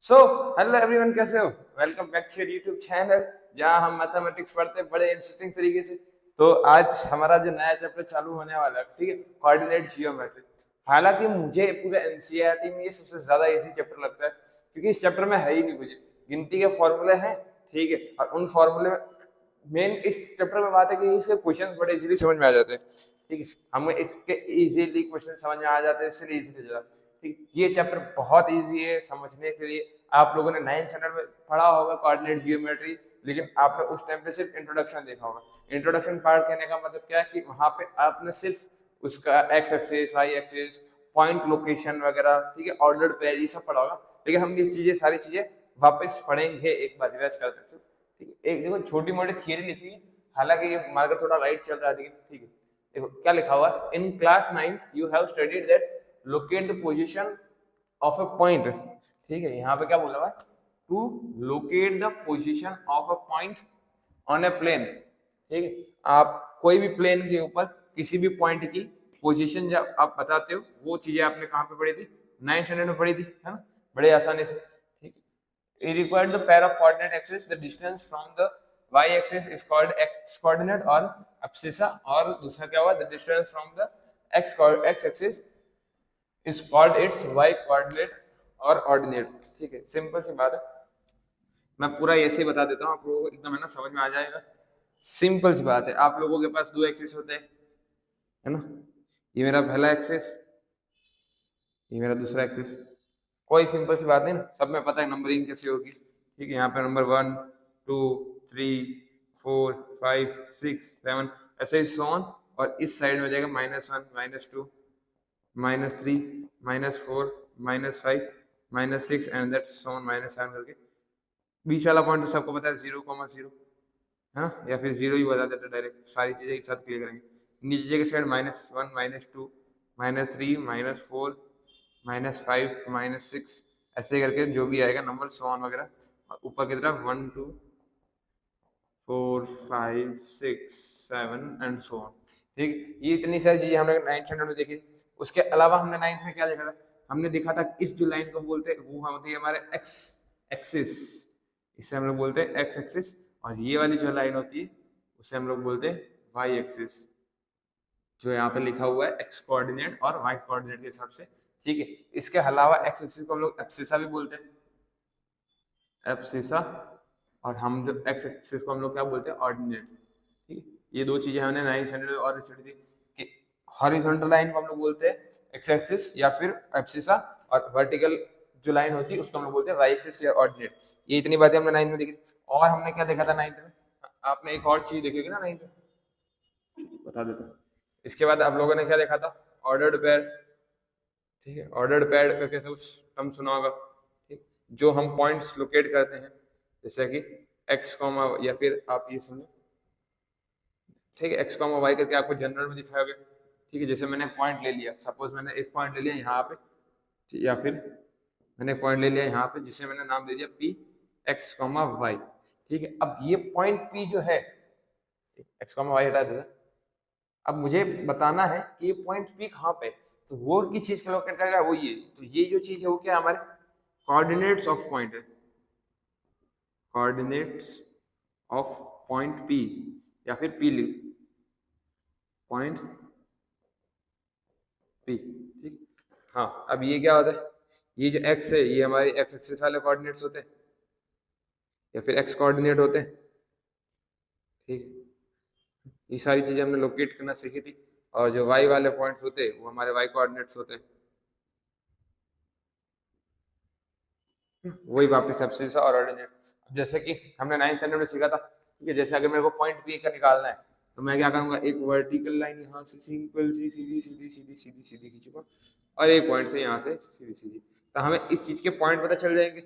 So hello everyone, कैसे हो? Welcome back to your YouTube channel जहां हम मैथमेटिक्स पढ़ते हैं बड़े इंटरेस्टिंग तरीके से। तो आज हमारा जो नया चैप्टर चालू होने वाला है, ठीक है, कोऑर्डिनेट जियोमेट्री। हालांकि मुझे पूरे एनसीईआरटी में ये सबसे ज्यादा इजी चैप्टर लगता है, क्योंकि इस चैप्टर में है ही नहीं कुछ। गिनती के फॉर्मूले हैं, ठीक है, और उन फॉर्मूले में मेन इस चैप्टर में बात है कि इसके क्वेश्चन बड़े इजीली समझ में आ जाते हैं। ठीक है, हमें इसके इजीली क्वेश्चन समझ में आ जाते हैं, इसलिए इजीली जाता है। ठीक, ये चैप्टर बहुत इजी है समझने के लिए। आप लोगों ने 9th स्टैंडर्ड में पढ़ा होगा कोऑर्डिनेट जियोमेट्री, लेकिन आपने उस टाइम पे सिर्फ इंट्रोडक्शन देखा होगा। इंट्रोडक्शन पार्ट कहने का मतलब क्या है कि वहां पे आपने सिर्फ उसका x axis, y axis, point location वगैरह, ठीक है, ऑर्डर्ड पेयर, ये सब पढ़ा होगा। लेकिन हम ये चीजें सारी चीजें वापस पढ़ेंगे, एक बार रिवाइज कर सकते हो। ठीक है, एक देखो छोटी मोटी थियरी लिखी है, हालांकि ये मार्कर थोड़ा लाइट चल रहा है, लेकिन ठीक है। देखो क्या लिखा हुआ है, in class 9th you have studied that locate the position of a point. ठीक है, यहाँ पे क्या बोला हुआ है, to locate the position of a point on a plane. ठीक है, आप कोई भी प्लेन के ऊपर किसी भी पॉइंट की पोजीशन जब आप बताते हो, वो चीजें आपने कहाँ पे पढ़ी थी, 9th स्टैंडर्ड में पढ़ी थी, है ना, बड़े आसानी से। ठीक है, it required the pair of coordinate axes, the distance from the y axis is called x coordinate और abscissa, और दूसरा क्या हुआ, the distance from the x axis is called its y coordinate और ऑर्डिनेट। ठीक है, सिंपल सी बात है, मैं पूरा ऐसे ही बता देता हूँ, आप लोगों को एकदम है ना समझ में आ जाएगा। सिंपल सी बात है, आप लोगों के पास दो एक्सिस होते हैं, है ना, ये मेरा पहला एक्सिस, ये मेरा दूसरा एक्सिस। कोई सिंपल सी बात नहीं ना, सब में पता है नंबरिंग कैसे होगी। ठीक है, यहाँ पे नंबर 1 2 3 4 5 6 7 ऐसे ही सो ऑन, और इस साइड में जाएगा -1 -2 -3 -4 -5 -6 एंड दैट्स सो ऑन -7 करके। बीच वाला पॉइंट तो सबको पता है, 0,0, है ना, या फिर जीरो ही बता देते डायरेक्ट, सारी चीजें एक साथ क्लियर करेंगे। नीचे की साइड -1 -2 -3 -4 -5 -6 ऐसे करके जो भी आएगा नंबर सो ऑन वगैरह, और ऊपर की तरफ 1 2 4 5 6 7 एंड सो ऑन। ठीक, ये इतनी सारी चीजें हमने 9th स्टैंडर्ड में देखी। उसके अलावा हमने 9th में क्या देखा था, हमने देखा था इस जो लाइन को बोलते हैं वो होती है हमारे एक्स एक्सिस, इसे हम लोग बोलते हैं एक्स एक्सिस, और ये वाली जो लाइन होती है उसे हम लोग बोलते हैं वाई एक्सिस, जो यहाँ पे लिखा हुआ है एक्स कोऑर्डिनेट और वाई कोऑर्डिनेट के हिसाब से। ठीक है, इसके अलावा एक्स एक्सिस को हम लोग एब्सिसा भी बोलते हैं, एब्सिसा, और हम जो एक्स एक्सिस को हम लोग क्या बोलते हैं, ऑर्डिनेट। ठीक है, ये दो चीजें हमने 9th स्टैंडर्ड में और स्टडी थी कि हॉरिजॉन्टल लाइन को हम लोग बोलते हैं एक्स एक्सिस या फिर एब्सिसा, और वर्टिकल जो लाइन होती है उसको हम लोग बोलते हैं वाई एक्सिस या ऑर्डिनेट। ये इतनी बातें हमने 9th में देखी थी। और हमने क्या देखा था 9th में, आपने एक और चीज देखी होगी ना 9th में, बता देता हूँ। इसके बाद आप लोगों ने क्या देखा था, ऑर्डर्ड पेयर। ठीक है, ऑर्डर्ड पेयर का कैसे कुछ टर्म सुना होगा। ठीक, जो हम पॉइंट्स लोकेट करते हैं, जैसे कि एक्स कॉमा, या फिर आप ये समझो, ठीक है, एक्स कॉमा वाई करके आपको जनरल में दिखाया गया। ठीक है, जैसे मैंने पॉइंट ले लिया, सपोज मैंने एक पॉइंट ले लिया यहाँ पे, या फिर मैंने पॉइंट ले लिया यहाँ पे जिसे मैंने नाम दे दिया पी एक्स कॉमा वाई। ठीक है, अब ये पॉइंट पी जो है, एक्स कॉमा वाई हटा देता, अब मुझे बताना है कि ये पॉइंट पी कहाँ पे, तो वो किस चीज का लोकेट करेगा, वो ये, तो ये जो चीज है वो क्या है, हमारे कोऑर्डिनेट्स ऑफ पॉइंट है, कोऑर्डिनेट्स ऑफ पॉइंट पी, या फिर पी लिख, पॉइंट पी। ठीक, हाँ, अब ये क्या होता है, ये जो एक्स है ये हमारे एक्स एक्सिस वाले कोऑर्डिनेट्स होते हैं, या फिर एक्स कोऑर्डिनेट होते हैं। ठीक, ये सारी चीजें हमने लोकेट करना सीखी थी, और जो वाई वाले पॉइंट्स होते हैं वो हमारे वाई कोऑर्डिनेट्स होते हैं। वही वापस एब्सिस और ऑर्डिनेट। जैसे कि हमने 9th स्टैंडर्ड में सीखा था, ठीक है, जैसे अगर मेरे को पॉइंट पी का निकालना है, तो मैं क्या करूंगा, एक वर्टिकल लाइन यहाँ से सिंपल सी सीधी सीधी सीधी सीधी सीधी खींचूंगा, और एक पॉइंट से यहाँ से सीधी सीधी, तो हमें इस चीज के पॉइंट पता चल जाएंगे।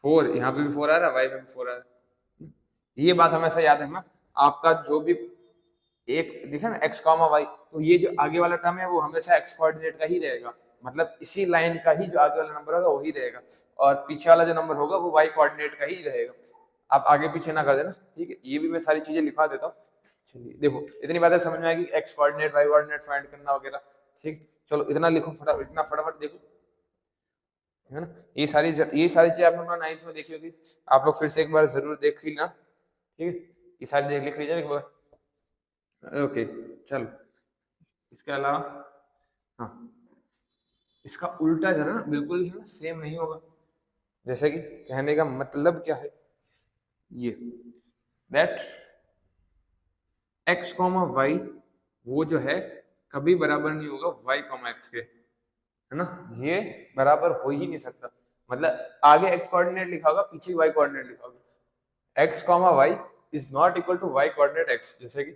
4 यहाँ पे भी 4 आ रहा है, वाई पे भी 4 आ रहा है। ये बात हमेशा याद रखना, आपका जो भी एक दिखा ना एक्स कॉमा वाई, तो ये जो आगे वाला टर्म है वो हमेशा एक्स कोऑर्डिनेट का ही रहेगा, मतलब इसी लाइन का ही जो आगे वाला नंबर होगा वही रहेगा, और पीछे वाला जो नंबर होगा वो वाई कोऑर्डिनेट का ही रहेगा। आप आगे पीछे ना कर देना। ठीक है, ये भी मैं सारी चीजें लिखा देता हूँ। चलिए देखो, इतनी बातें समझ में आएगी, x coordinate y coordinate find करना वगैरह। ठीक, चलो इतना लिखो फटाफट, इतना फटाफट देखो। है ना। ये सारी चीजें आपने अपना 9th में देखी होगी, आप लोग फिर से एक बार जरूर देख लेना, ठीक है। ये सारी लिख लीजिए एक बार। ओके, चलो इसके अलावा, हाँ, इसका उल्टा जो है ना बिल्कुल है ना सेम नहीं होगा। जैसे कि कहने का मतलब क्या है, ये दैट एक्स कॉमा वाई वो जो है कभी बराबर नहीं होगा वाई कॉमा एक्स के, है ना। ये बराबर हो ही नहीं सकता, मतलब आगे एक्स कोऑर्डिनेट लिखा होगा, पीछे वाई कोऑर्डिनेट लिखा होगा। X comma y is not equal to y coordinate x, जैसे कि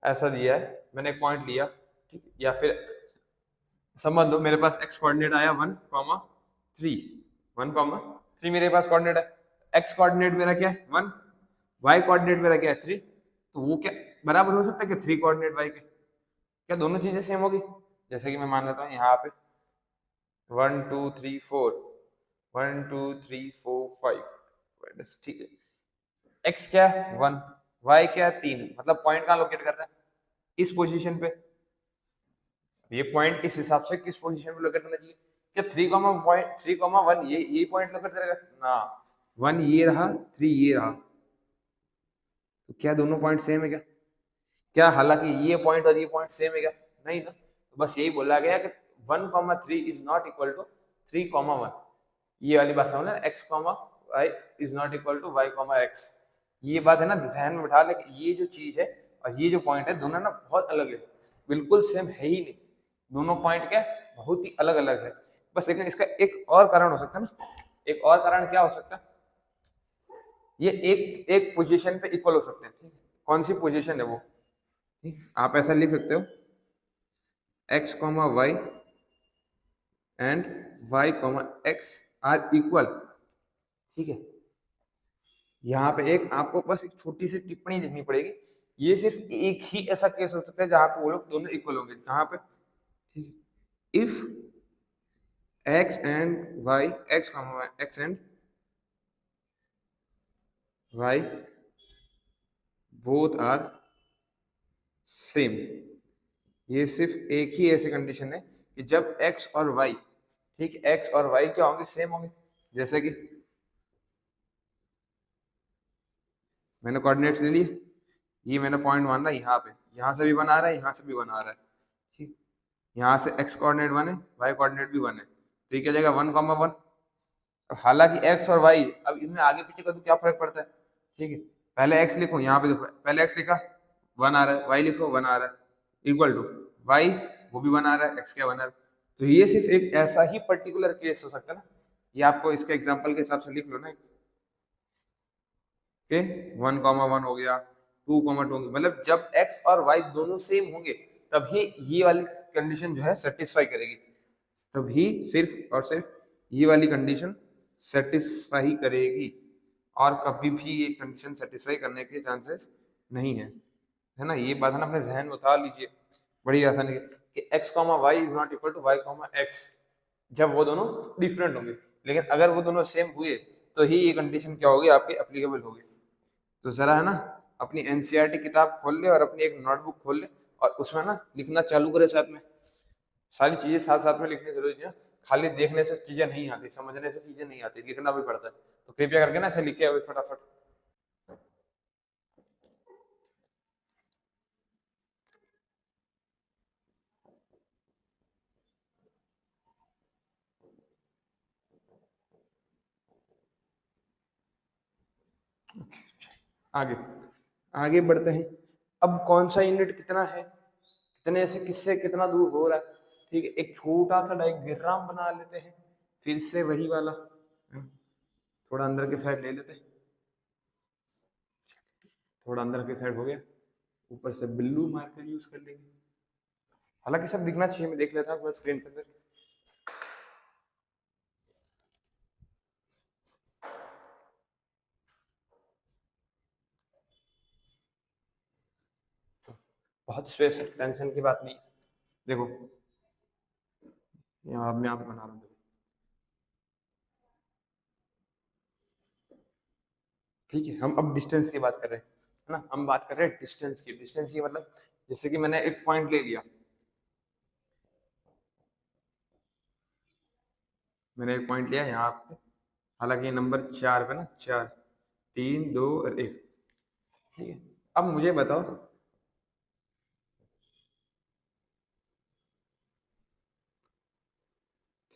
ऐसा दिया है, मैंने एक पॉइंट लिया, ठीक, या फिर समझ लो मेरे पास एक्स कोऑर्डिनेट आया 1,3, 1,3 मेरे पास कोऑर्डिनेट है। एक्स कोऑर्डिनेट मेरा क्या है 1, वाई कोऑर्डिनेट मेरा क्या है 3, तो वो क्या बराबर हो सकता है कि 3 कोऑर्डिनेट वाई के, क्या दोनों चीजें सेम होगी। जैसे कि मैं मान लेता हूँ यहाँ पे 1 2 3 4, 1 2 3 4 5, ठीक है। एक्स क्या है 1, वाई क्या है 3, मतलब पॉइंट कहाँ लोकेट कर रहा है, इस पोजीशन पे। ये पॉइंट इस हिसाब से किस पोजीशन पे लोकेट होना चाहिए, क्या 3,1 ये पॉइंट लोकेट करेगा ना, 1 ये रहा 3 ये रहा, तो क्या दोनों पॉइंट सेम है क्या, क्या हालांकि ये पॉइंट और ये पॉइंट सेम है क्या, नहीं ना। तो बस यही बोला गया कि 1,3 इज नॉट इक्वल टू 3,1, ये वाली बात समझना, x comma y is not equal to y comma x, ये बात है ना ध्यान में बिठा ले कि ये जो चीज है और ये जो पॉइंट है दोनों ना बहुत अलग है, बिल्कुल सेम है ही नहीं, दोनों पॉइंट क्या बहुत ही अलग अलग है। बस लेकिन इसका एक और कारण हो सकता है ना, एक और कारण क्या हो सकता है, ये एक एक पोजीशन पे इक्वल हो सकते हैं, ठीक है। कौन सी पोजीशन है वो, ठीक, आप ऐसा लिख सकते हो x comma y and y comma x are equal, ठीक है। यहाँ पे एक आपको बस एक छोटी सी टिप्पणी लिखनी पड़ेगी, ये सिर्फ एक ही ऐसा केस हो सकता है जहां पे वो लोग दोनों इक्वल होंगे, जहां पे, ठीक है, if x and y, x comma x and y both are same, ये सिर्फ एक ही ऐसी कंडीशन है कि जब एक्स और वाई, ठीक, एक्स और वाई क्या होंगे सेम होंगे। जैसे कि मैंने कोऑर्डिनेट्स ले लिए, ये मैंने पॉइंट मानना यहाँ पे, यहाँ से भी 1 आ रहा है, यहाँ से भी 1 आ रहा है, ठीक, यहाँ से एक्स कोऑर्डिनेट 1 है, वाई कोऑर्डिनेट भी 1 है, तो ये क्या जाएगा 1,1। अब हालांकि एक्स और वाई, अब इनमें आगे पीछे का तो क्या फर्क पड़ता है, ठीक है। पहले एक्स लिखो, यहाँ पे देखो पहले एक्स लिखा 1 आ रहा है, वाई लिखो 1 आ रहा है, इक्वल टू वाई वो भी 1 आ रहा है, एक्स क्या 1 आ रहा है। तो ये सिर्फ एक ऐसा ही पर्टिकुलर केस हो सकता है ना, ये आपको इसके एग्जाम्पल के हिसाब से लिख लो ना, ओके 1,1 हो गया, 2,2, मतलब जब x और y दोनों सेम होंगे तभी ये वाली कंडीशन जो है सेटिस्फाई करेगी, तभी सिर्फ और सिर्फ ये वाली कंडीशन सेटिस्फाई करेगी, और कभी भी ये कंडीशन सेटिस्फाई करने के चांसेस नहीं है ना। ये बात है ना अपने जहन में उतार लीजिए, बड़ी आसानी कि x comma y is not equal to y comma x, जब वो दोनों डिफरेंट होंगे, लेकिन अगर वो दोनों सेम हुए तो ही ये कंडीशन क्या होगी आपकी एप्लीकेबल होगी। तो जरा है ना अपनी एनसीईआरटी किताब खोल ले और अपनी एक नोटबुक खोल ले और उसमें ना लिखना चालू करे, साथ में सारी चीजें साथ साथ में लिखनी जरूरी है, खाली देखने से चीजें नहीं आती, समझने से चीजें नहीं आती, लिखना भी पड़ता है। तो कृपया करके ना ऐसे लिखे हुए फटाफट। आगे आगे बढ़ते हैं, अब कौन सा यूनिट कितना है, कितने से किससे कितना दूर हो रहा है, ठीक है। एक छोटा सा डायग्राम बना लेते हैं, फिर से वही वाला, थोड़ा अंदर के साइड ले लेते हैं, थोड़ा अंदर के साइड हो गया, ऊपर से ब्लू मार्कर यूज कर लेंगे, हालांकि सब दिखना चाहिए, मैं देख लेता हूँ स्क्रीन के अंदर। बहुत स्ट्रेस टेंशन की बात नहीं, देखो यहाँ मैं आप बना रहा हूँ, ठीक है। हम अब डिस्टेंस की बात कर रहे हैं, है ना, हम बात कर रहे हैं डिस्टेंस की। डिस्टेंस की मतलब जैसे कि मैंने एक पॉइंट ले लिया, मैंने एक पॉइंट लिया यहाँ पे, हालांकि ये नंबर 4 पे ना, 4 3 2 और 1, ठीक है। अब मुझे बताओ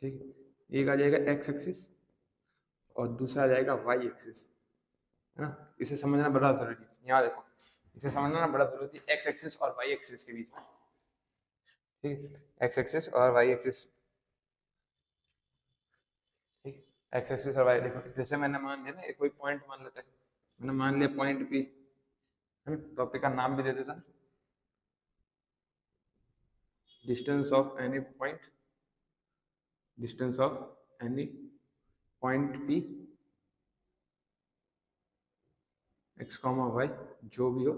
ठीक है, एक आ जाएगा एक्स एक्सिस और दूसरा आ जाएगा वाई एक्सिस, है ना। इसे समझना बड़ा जरूरी है, यहाँ देखो, इसे समझना ना बड़ा जरूरी है एक्स एक्सिस और वाई एक्सिस के बीच में, ठीक है। एक्स एक्सिस और वाई एक्सिस, ठीक है। एक्स एक्सिस और वाई, देखो जैसे मैंने मान लिया ना, एक कोई पॉइंट मान लेते हैं, मैंने मान लिया पॉइंट पी, है ना। टॉपिक का नाम भी दे देता, distance of any point, distance of any point p x comma y, जो भी हो,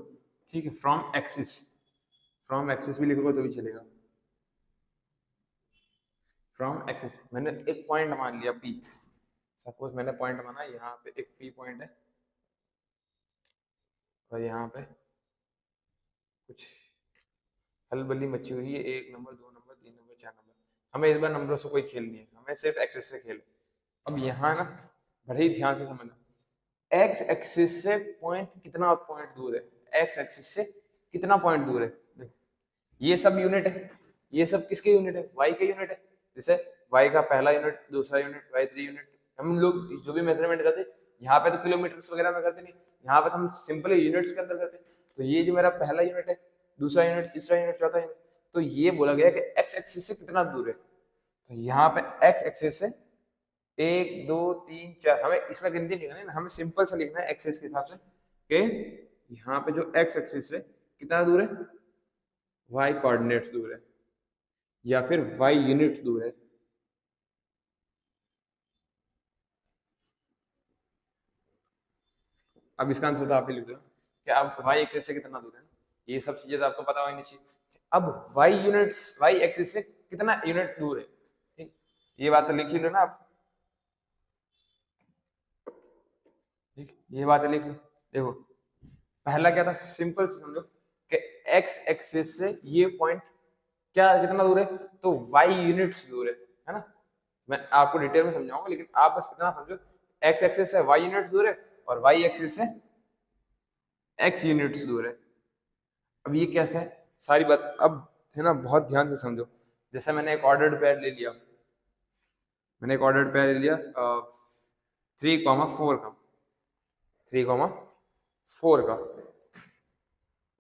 ठीक है, फ्रॉम एक्सिस, फ्रॉम एक्सिस भी लिखोगे तो भी चलेगा, फ्रॉम एक्सिस। मैंने एक पॉइंट मान लिया पी, सपोज मैंने पॉइंट माना यहाँ पे एक पी पॉइंट है, और यहाँ पे कुछ हलबली मची हुई है, 1 नंबर 2 नंबर 3 नंबर 4 नंबर, हमें इस बार नंबरों से कोई खेल नहीं है, हमें सिर्फ एक्सिस से खेल। अब यहाँ ना बड़े ही ध्यान से समझना, एक्स एक्सिस से पॉइंट कितना पॉइंट दूर है, एक्स एक्सिस से कितना पॉइंट दूर है, देखो ये सब यूनिट है, ये सब किसके यूनिट है, वाई के यूनिट है। जैसे वाई का पहला यूनिट, दूसरा यूनिट, वाई 3 यूनिट, हम लोग जो भी मेजरमेंट करते यहाँ पे तो किलोमीटर वगैरह में करते नहीं, यहाँ पे तो हम सिंपल यूनिट्स के अंदर करते हैं। तो ये जो मेरा पहला यूनिट है, दूसरा यूनिट, तीसरा यूनिट, चौथा यूनिट, तो ये बोला गया कि एक्स एक्सिस से कितना दूर है, तो यहाँ पे एक्स एक्सिस से 1 2 3 4, हमें इसमें गिनती नहीं करनी, हमें सिंपल सा लिखना है एक्सिस के हिसाब से कि यहाँ पे जो एक्स एक्सिस से कितना दूर है, वाई कोऑर्डिनेट्स दूर है, या फिर वाई यूनिट्स दूर है। अब इसका आंसर तो आप ही लिख दो कि आप वाई एक्सिस से कितना दूर है, ये सब चीजें तो आपको पता होनी चाहिए। अब वाई यूनिट्स, वाई एक्सिस से कितना यूनिट दूर है, ठीक, ये बात तो लिख ही लो ना आप, ठीक, ये बात लिख लो। देखो पहला क्या था, सिंपल समझो कि एक्स एक्सिस से ये पॉइंट क्या कितना दूर है, तो वाई यूनिट्स दूर है ना। मैं आपको डिटेल में समझाऊंगा, लेकिन आप बस इतना समझो, एक्स एक्सिस से वाई यूनिट्स दूर है और वाई एक्सिस से एक्स यूनिट्स दूर है। अब ये कैसे है सारी बात, अब है ना, बहुत ध्यान से समझो। जैसे मैंने एक ऑर्डर्ड पेयर ले लिया, मैंने एक ऑर्डर्ड पेयर ले लिया 3,4 का, 3,4 का,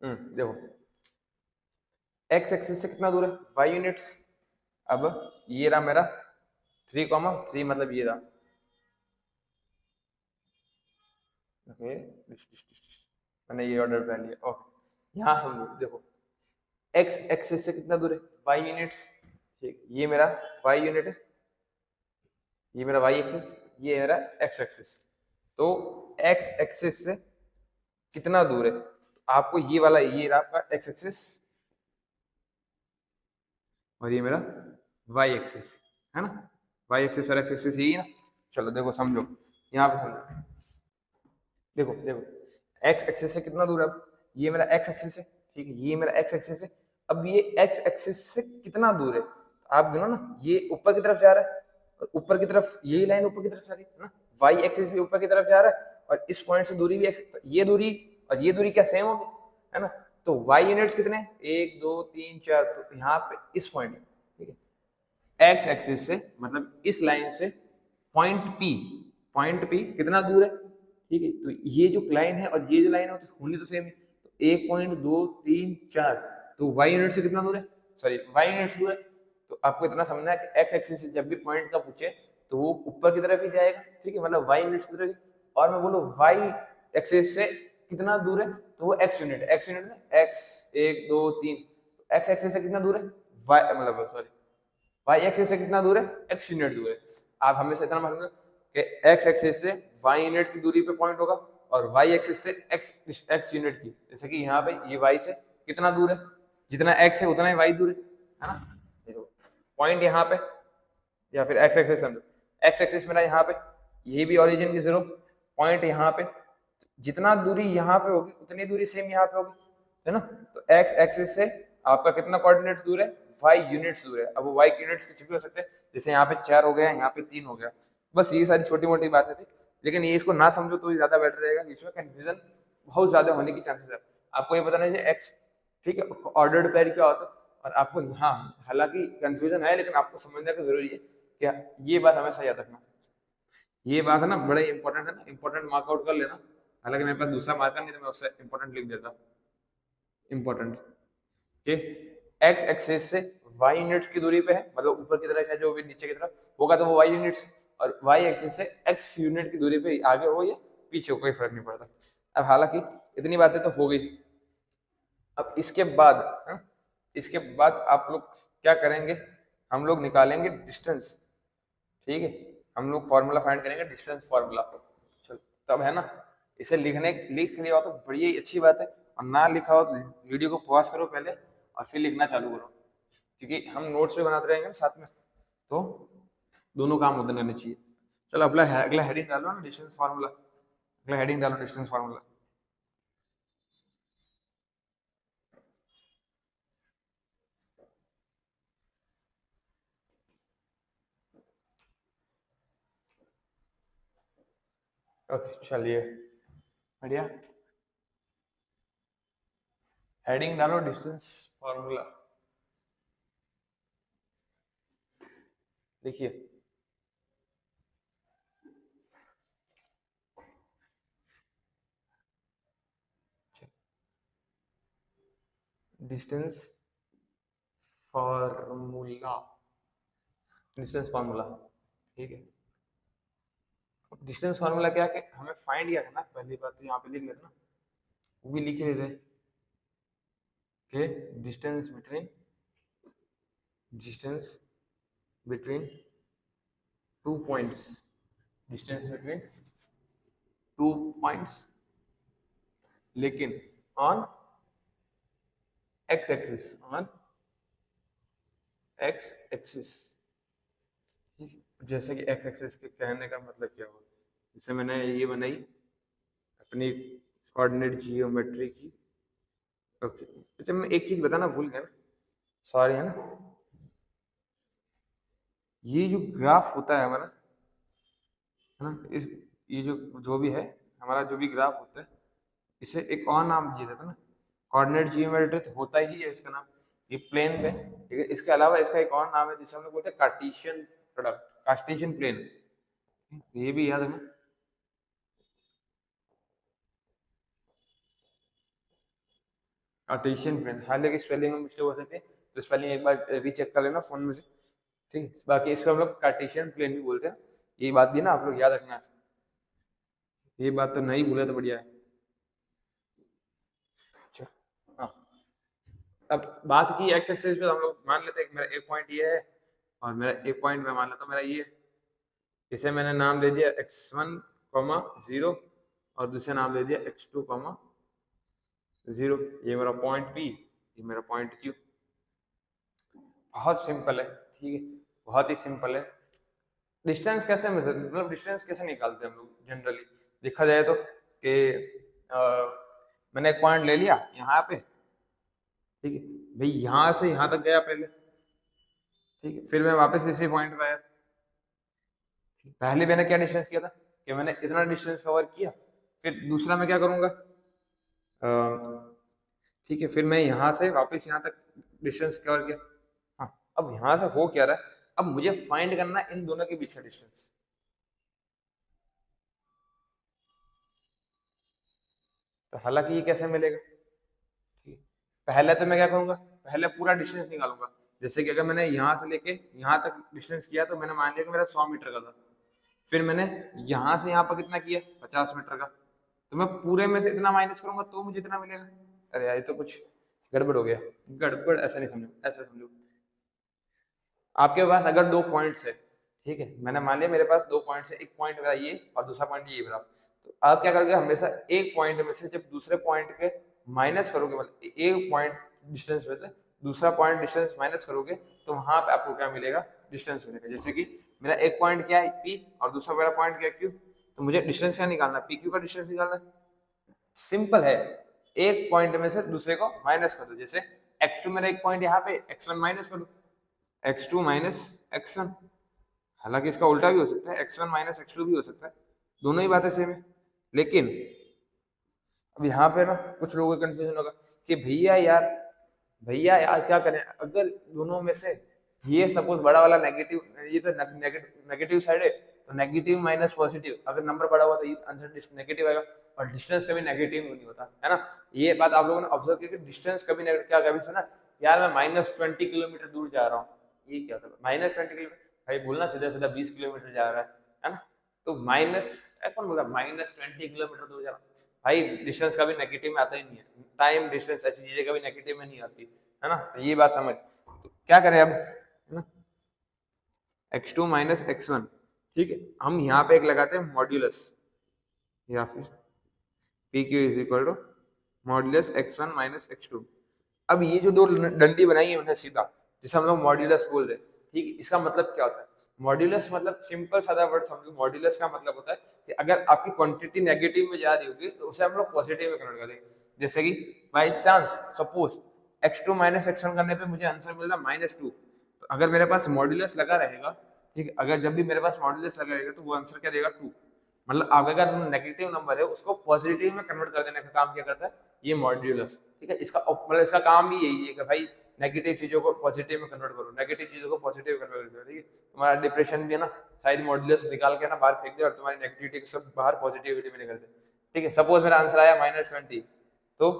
देखो एक्स एक्सिस से कितना दूर है, वाई यूनिट्स। अब ये रहा मेरा 3,3, मतलब ये रहा, ओके, मैंने ये ऑर्डर पहन लिया। ओके, यहाँ हम लोग देखो एक्स एक्सिस से कितना दूर है, वाई यूनिट्स, ठीक, ये मेरा वाई यूनिट है, ये मेरा वाई एक्सिस, ये मेरा एक्स एक्सिस। तो एक्स एक्सिस से कितना दूर है, तो आपको ये वाला, ये रहा आपका एक्स एक्सिस, और ये मेरा वाई एक्सिस, है ना। वाई एक्सिस और एक्स एक्सिस यही है ना। चलो देखो समझो, यहाँ पे समझो, देखो देखो एक्स एक्सिस से कितना दूर है, अब ये मेरा एक्स एक्सिस है, ठीक है, ये मेरा एक्स एक्सिस है। अब ये एक्स एक्सिस से कितना दूर है, तो आप गिनो ना, ये ऊपर की तरफ जा रहा है, और ऊपर की तरफ यही लाइन ऊपर की तरफ जा रही है ना, वाई एक्सिस भी ऊपर की तरफ जा रहा है, और इस पॉइंट से दूरी भी एक्स, तो ये दूरी और ये दूरी क्या सेम होगी, है ना। तो वाई यूनिट्स कितने, 1 2 3 4, तो यहाँ पे इस पॉइंट, ठीक है, एक्स एक्सिस से मतलब इस लाइन से पॉइंट पी कितना दूर है, ठीक है। तो ये जो लाइन है और ये जो लाइन है तो होनी तो सेम है, तो 1.234, तो वाई यूनिट से कितना दूर है, सॉरी वाई यूनिट से दूर है। तो आपको इतना समझना है कि एक्स एक्सिस से जब भी पॉइंट का पूछे तो वो ऊपर की तरफ ही जाएगा, ठीक है, मतलब वाई यूनिट की तरफ। और मैं बोलूँ वाई एक्सिस से कितना दूर है, तो वो एक्स यूनिट है, एक्स यूनिट में एक्स 1 2 3, तो एक्स एक्सिस से कितना दूर है, वाई मतलब सॉरी वाई एक्सिस से कितना दूर है, एक्स यूनिट दूर है। आप हमेशा इतना मालूम कि एक्स एक्सिस से वाई यूनिट की दूरी पे पॉइंट होगा, और वाई एक्सिस से एक्स यूनिट की, जैसे कि यहाँ पे ये वाई से कितना दूर है, जितना एक्स है उतना ही वाई दूर है ना। पॉइंट यहाँ पे, या फिर एक्स एक्सिस समझो, एक्स एक्सिस मेरा यहाँ पे, ये भी ओरिजिन की 0, पॉइंट यहाँ पे, जितना दूरी यहाँ पे होगी उतनी दूरी सेम यहाँ पे होगी, है ना। तो एक्स एक्सिस से आपका कितना कोऑर्डिनेट्स दूर है, वाई यूनिट्स दूर है। अब वो वाई यूनिट्स कुछ भी हो सकते हैं, जैसे यहाँ पे 4 हो गया, यहाँ पे 3 हो गया। बस ये सारी छोटी मोटी बातें थी, लेकिन ये इसको ना समझो तो ज्यादा बेटर रहेगा, इसमें कंफ्यूजन बहुत ज्यादा होने की चांसेस है। आपको ये पता नहीं एक्स, ठीक है, ऑर्डर्ड पेयर क्या होता है, और आपको, हाँ हालांकि कंफ्यूजन है लेकिन आपको समझने का जरूरी है क्या, ये बात हमेशा याद रखना। ये बात है ना, बड़े इंपॉर्टेंट है ना, इंपॉर्टेंट मार्कआउट कर लेना। हालांकि मेरे पास दूसरा मार्कर नहीं तो मैं उससे इंपॉर्टेंट लिख देता, इंपॉर्टेंट। ओके, एक्स एक्सिस से वाई यूनिट्स की दूरी पे है, मतलब ऊपर की तरफ है जो भी नीचे की तरफ होगा तो वो वाई यूनिट्स, और वाई एक्सिस से एक्स यूनिट की दूरी पे आगे हो या पीछे हो कोई फर्क नहीं पड़ता। अब हालांकि इतनी बातें तो हो गई। अब इसके बाद, हाँ, इसके बाद आप लोग क्या करेंगे, हम लोग निकालेंगे डिस्टेंस। ठीक है, हम लोग फॉर्मूला फाइंड करेंगे, डिस्टेंस फॉर्मूला। चल तब है ना, इसे लिख लिया हो तो बड़ी अच्छी बात है, और ना लिखा हो तो वीडियो को पॉज करो पहले और फिर लिखना चालू करो, क्योंकि हम नोट्स भी बनाते रहेंगे ना साथ में, तो दोनों काम होते रहने चाहिए। चलो अगला हेडिंग डालो ना, डिस्टेंस फार्मूला। अगला हेडिंग डालो, डिस्टेंस फार्मूला। ओके चलिए, बढ़िया, हेडिंग डालो डिस्टेंस फार्मूला। देखिए, डिस्टेंस फार्मूला, डिस्टेंस फार्मूला, ठीक है। डिस्टेंस फार्मूला क्या है, हमें फाइंड किया करना, पहली बात तो यहाँ पे लिख लेना, वो भी लिख लेते कि distance between 2 points, distance between 2 points, लेकिन on x axis, on x axis. जैसे कि एक्स एक्सिस के कहने का मतलब क्या हुआ, जैसे मैंने ये बनाई अपनी कोऑर्डिनेट जियोमेट्री की। ओके, अच्छा मैं एक चीज बताना भूल गया ना, सॉरी, है ना, ये जो ग्राफ होता है हमारा, है ना, इस ये जो जो भी है हमारा, जो भी ग्राफ होता है, इसे एक और नाम दिया जाता है ना, कोऑर्डिनेट जियोमेट्री तो होता ही है इसका नाम, ये प्लेन पे, ठीक है। इसके अलावा इसका एक और नाम है जिसे हम लोग बोलते हैं कार्टेशियन प्रोडक्ट, कार्टेशियन प्लेन, ये भी याद है। कार्टेशियन प्लेन, हालांकि स्पेलिंग में मिस्टेक हो सकती है, तो स्पेलिंग एक बार रीचेक कर लेना फोन में से, ठीक है। बाकी इसको हम लोग कार्टेशियन प्लेन भी बोलते हैं, ये बात भी ना आप लोग याद रखना, ये बात तो नहीं भूले तो बढ़िया है। अच्छा, हाँ, अब बात की एक्स एक्सिस पे, हम लोग मान लेते हैं कि मेरा एक पॉइंट ये है और मेरा एक पॉइंट में मान लेता हूँ मेरा ये है, इसे मैंने नाम दे दिया x1, 0, और दूसरा नाम दे दिया x2, 0। ये मेरा पॉइंट P, ये मेरा पॉइंट Q। बहुत सिंपल है, ठीक है, बहुत ही सिंपल है। डिस्टेंस कैसे मतलब डिस्टेंस कैसे निकालते हैं हम लोग जनरली, देखा जाए तो कि मैंने एक पॉइंट ले लिया यहाँ पे, ठीक है भाई, यहाँ से यहाँ तक गया पहले, ठीक है, फिर मैं वापस इसी पॉइंट पे आया। पहले मैंने क्या डिस्टेंस किया था कि मैंने इतना डिस्टेंस कवर किया, फिर दूसरा मैं क्या करूंगा, ठीक है, फिर मैं यहाँ से वापस यहाँ तक डिस्टेंस कवर किया। हाँ, अब यहाँ से हो क्या रहा है, अब मुझे फाइंड करना इन दोनों के बीच का डिस्टेंस। तो हालांकि ये कैसे मिलेगा, ठीक है, पहले तो मैं क्या करूंगा, पहले पूरा डिस्टेंस निकालूंगा। जैसे कि अगर मैंने यहाँ से लेके यहाँ तक डिस्टेंस किया तो मैंने मान लिया कि मेरा 100 मीटर का था, फिर मैंने यहाँ से यहाँ पर कितना किया, 50 मीटर का, तो मैं पूरे में से इतना माइनस करूंगा तो मुझे इतना मिलेगा। अरे यार ये तो कुछ गड़बड़ हो गया, गड़बड़ ऐसा नहीं समझो, ऐसा समझो, आपके पास अगर 2 पॉइंट्स है, ठीक है, मैंने मान लिया मेरे पास 2 पॉइंट्स है, एक पॉइंट मेरा ये और दूसरा पॉइंट ये मेरा, तो आप क्या करोगे, हमेशा एक पॉइंट में से जब दूसरे पॉइंट के माइनस करोगे, मतलब एक पॉइंट डिस्टेंस में से दूसरा पॉइंट डिस्टेंस माइनस करोगे, तो वहां पे आपको क्या मिलेगा, डिस्टेंस मिलेगा। जैसे कि मेरा एक पॉइंट क्या है P और दूसरा मेरा पॉइंट क्या है Q, तो मुझे डिस्टेंस क्या निकालना है, PQ का डिस्टेंस निकालना है। सिंपल है, एक पॉइंट में से दूसरे को माइनस कर दो। जैसे x2 मेरा एक पॉइंट यहाँ पे, x1 माइनस कर दो, x2 माइनस x1। हालांकि इसका उल्टा भी हो सकता है, x1 माइनस x2 भी हो सकता है, दोनों ही बातें सेम है। लेकिन अब यहाँ पे ना कुछ लोगों को कंफ्यूजन होगा कि भैया यार क्या करें, अगर दोनों में से ये सपोज बड़ा वाला नेगेटिव, ये तो नेगेटिव साइड है, तो नेगेटिव माइनस पॉजिटिव, अगर नंबर बड़ा हुआ तो ये आंसर नेगेटिव आएगा, और डिस्टेंस कभी नेगेटिव नहीं होता है ना। ये बात आप लोगों ने ऑब्जर्व की कि डिस्टेंस कभी क्या कभी सुना यार मैं -20 किलोमीटर दूर जा रहा हूँ, ये क्या था -20 किलोमीटर, भाई बोलना सीधा सीधा 20 किलोमीटर जा रहा है ना। तो माइनस कौन बोला -20 किलोमीटर दूर जा रहा हूँ, भाई डिस्टेंस कभी नेगेटिव में आता ही नहीं है, टाइम डिस्टेंस ऐसी चीजें कभी नेगेटिव में नहीं आती है ना। तो ये बात समझ, तो क्या करें अब, है ना, x2 माइनस x1, ठीक है, हम यहाँ पे एक लगाते हैं मॉड्यूलस, या फिर PQ is equal to modulus x1 minus x2। अब ये जो दो डंडी बनाई है उन्हें सीधा, जिसे हम लोग मॉड्यूलस बोल रहे हैं, ठीक है, इसका मतलब क्या होता है, मॉड्यूलस मतलब सिंपल सादा वर्ड समझो, मॉड्यूलस का मतलब होता है कि अगर आपकी क्वांटिटी नेगेटिव में जा रही होगी तो उसे हम लोग पॉजिटिव में कन्वर्ट कर देंगे। जैसे कि by chance suppose x2 minus x1 करने पे मुझे आंसर मिल रहा -2, तो अगर मेरे पास मॉड्यूलस लगा रहेगा, ठीक है, अगर जब भी मेरे पास मॉड्यूलस लगा रहेगा तो वो आंसर क्या देगा 2। मतलब आपका अगर नेगेटिव नंबर है उसको पॉजिटिव में कन्वर्ट कर देने का काम क्या करता है ये मॉड्यूलस, ठीक है। इसका मतलब इसका काम भी यही है कि भाई नेगेटिव चीजों को पॉजिटिव में कन्वर्ट करो, नेगेटिव चीजों को पॉजिटिव में कन्वर्ट करो, ठीक है। तुम्हारा डिप्रेशन भी है ना, शायद मॉड्यूलस निकाल के ना बाहर फेंक दे और तुम्हारी नेगेटिविटी सब बाहर पॉजिटिविटी में निकल दे, ठीक है। सपोज मेरा आंसर आया -20, तो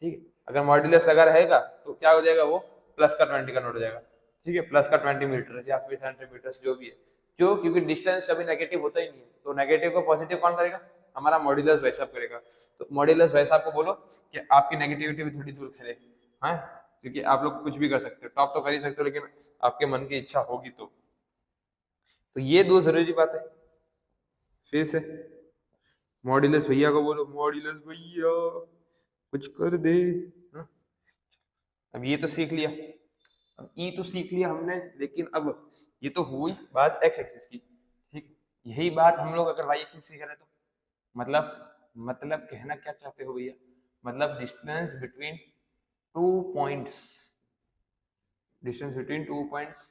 ठीक है, अगर मॉड्यूलस लगा रहेगा तो क्या हो जाएगा, वो प्लस का 20 कन्वर्ट हो जाएगा, ठीक है, प्लस का 20 मीटर या फिर सेंटीमीटर जो भी है, क्यों, क्योंकि डिस्टेंस कभी नेगेटिव होता ही नहीं है, तो नेगेटिव को पॉजिटिव कौन करेगा, हमारा मॉड्यूलस भाई साहब करेगा। तो मॉड्यूलस भाई साहब को बोलो कि आपकी नेगेटिविटी भी थोड़ी दूर करे, हाँ, क्योंकि आप लोग कुछ भी कर सकते हो, टॉप तो कर ही सकते हो, लेकिन आपके मन की इच्छा होगी तो ये दो जरूरी बात है। फिर से मॉड्यूलस भैया को बोलो, मॉड्यूलस भैया कुछ कर दे, हाँ? अब ये तो सीख लिया, अब ई तो सीख लिया हमने, लेकिन अब ये तो हुई बात एक्स एक्सिस की, ठीक, यही बात हम लोग अगर वाई एक्सिस की करें तो मतलब कहना क्या चाहते हो भैया, मतलब distance between two points, distance between two points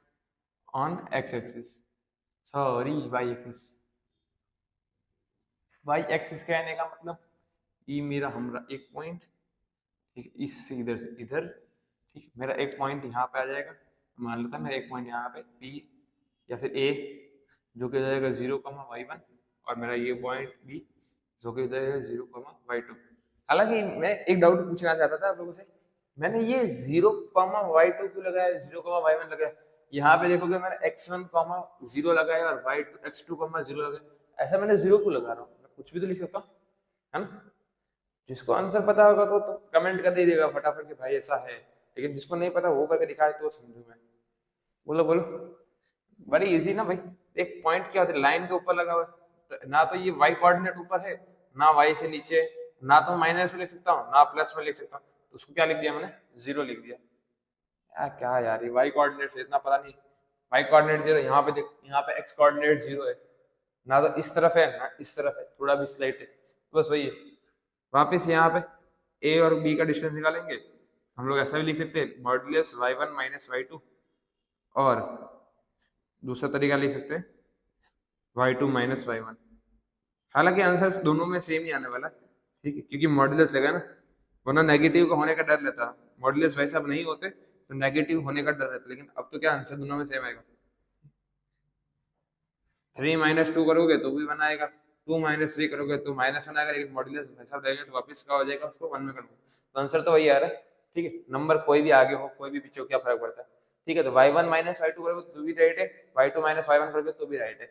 on x axis, sorry y axis, y axis कहने का मतलब ये मेरा हमारा एक पॉइंट, ठीक, इससे इधर से इधर, ठीक, मेरा एक पॉइंट यहाँ पे आ जाएगा, मान लेता है मेरा एक पॉइंट यहाँ पे P या फिर A, जो कि हो जाएगा 0,y1, और मेरा ये पॉइंट B जो कि हो जाएगा 0,y2। हालांकि मैं एक डाउट पूछना चाहता था आप लोगों से, मैंने ये 0,y2 क्यों लगाया, 0,y1 लगाया, यहाँ पे देखोगे मैंने x1,0 लगाया और x2,0 लगाया, ऐसा मैंने 0 क्यों लगा रहा हूँ, मैं कुछ भी तो लिख सकता हूँ, है ना। जिसको आंसर पता होगा तो कमेंट कर दीजिएगा फटाफट कि भाई ऐसा है, लेकिन जिसको नहीं पता वो करके दिखाए तो समझू मैं। बोलो बोलो, बड़ी इजी ना भाई, एक पॉइंट क्या होता है लाइन के ऊपर लगा हुआ है, तो ना तो ये वाई कोऑर्डिनेट ऊपर है, ना वाई से नीचे, ना तो माइनस में लिख सकता हूँ ना प्लस में लिख सकता हूँ, तो उसको क्या लिख दिया मैंने, 0 लिख दिया। यार क्या यार, ये वाई कोऑर्डिनेट से इतना पता नहीं, वाई कोऑर्डिनेट 0, यहाँ पे देख, यहाँ पे एक्स कोऑर्डिनेट 0 है, ना तो इस तरफ है ना इस तरफ है, थोड़ा भी स्लाइट है, बस वही है। वापस यहाँ पे ए और बी का डिस्टेंस निकालेंगे, हम लोग ऐसा भी लिख सकते हैं मॉड्यूलस y1 माइनस y2, और दूसरा तरीका लिख सकते हैं y2 माइनस y1। हालांकि आंसर दोनों में सेम ही आने वाला, ठीक है, क्योंकि मॉड्यूलस लगा ना, वरना नेगेटिव का होने का डर रहता, मॉड्यूलस वैसे अब नहीं होते तो नेगेटिव होने का डर रहता, लेकिन अब तो क्या आंसर दोनों में सेम आएगा। 3 माइनस 2 करोगे तो भी 1 आएगा, 2 माइनस 3 करोगे तो -1 आएगा, लेकिन मॉड्यूलस वैसा रहेगा तो वापस क्या हो जाएगा, उसको 1 में करोगे तो आंसर तो वही आ रहा है, ठीक है। नंबर कोई भी आगे हो कोई भी पीछे हो क्या फर्क पड़ता है, ठीक है। तो y1 माइनस y2 करोगे तो भी राइट है, y2 माइनस y1 करोगे तो भी राइट है,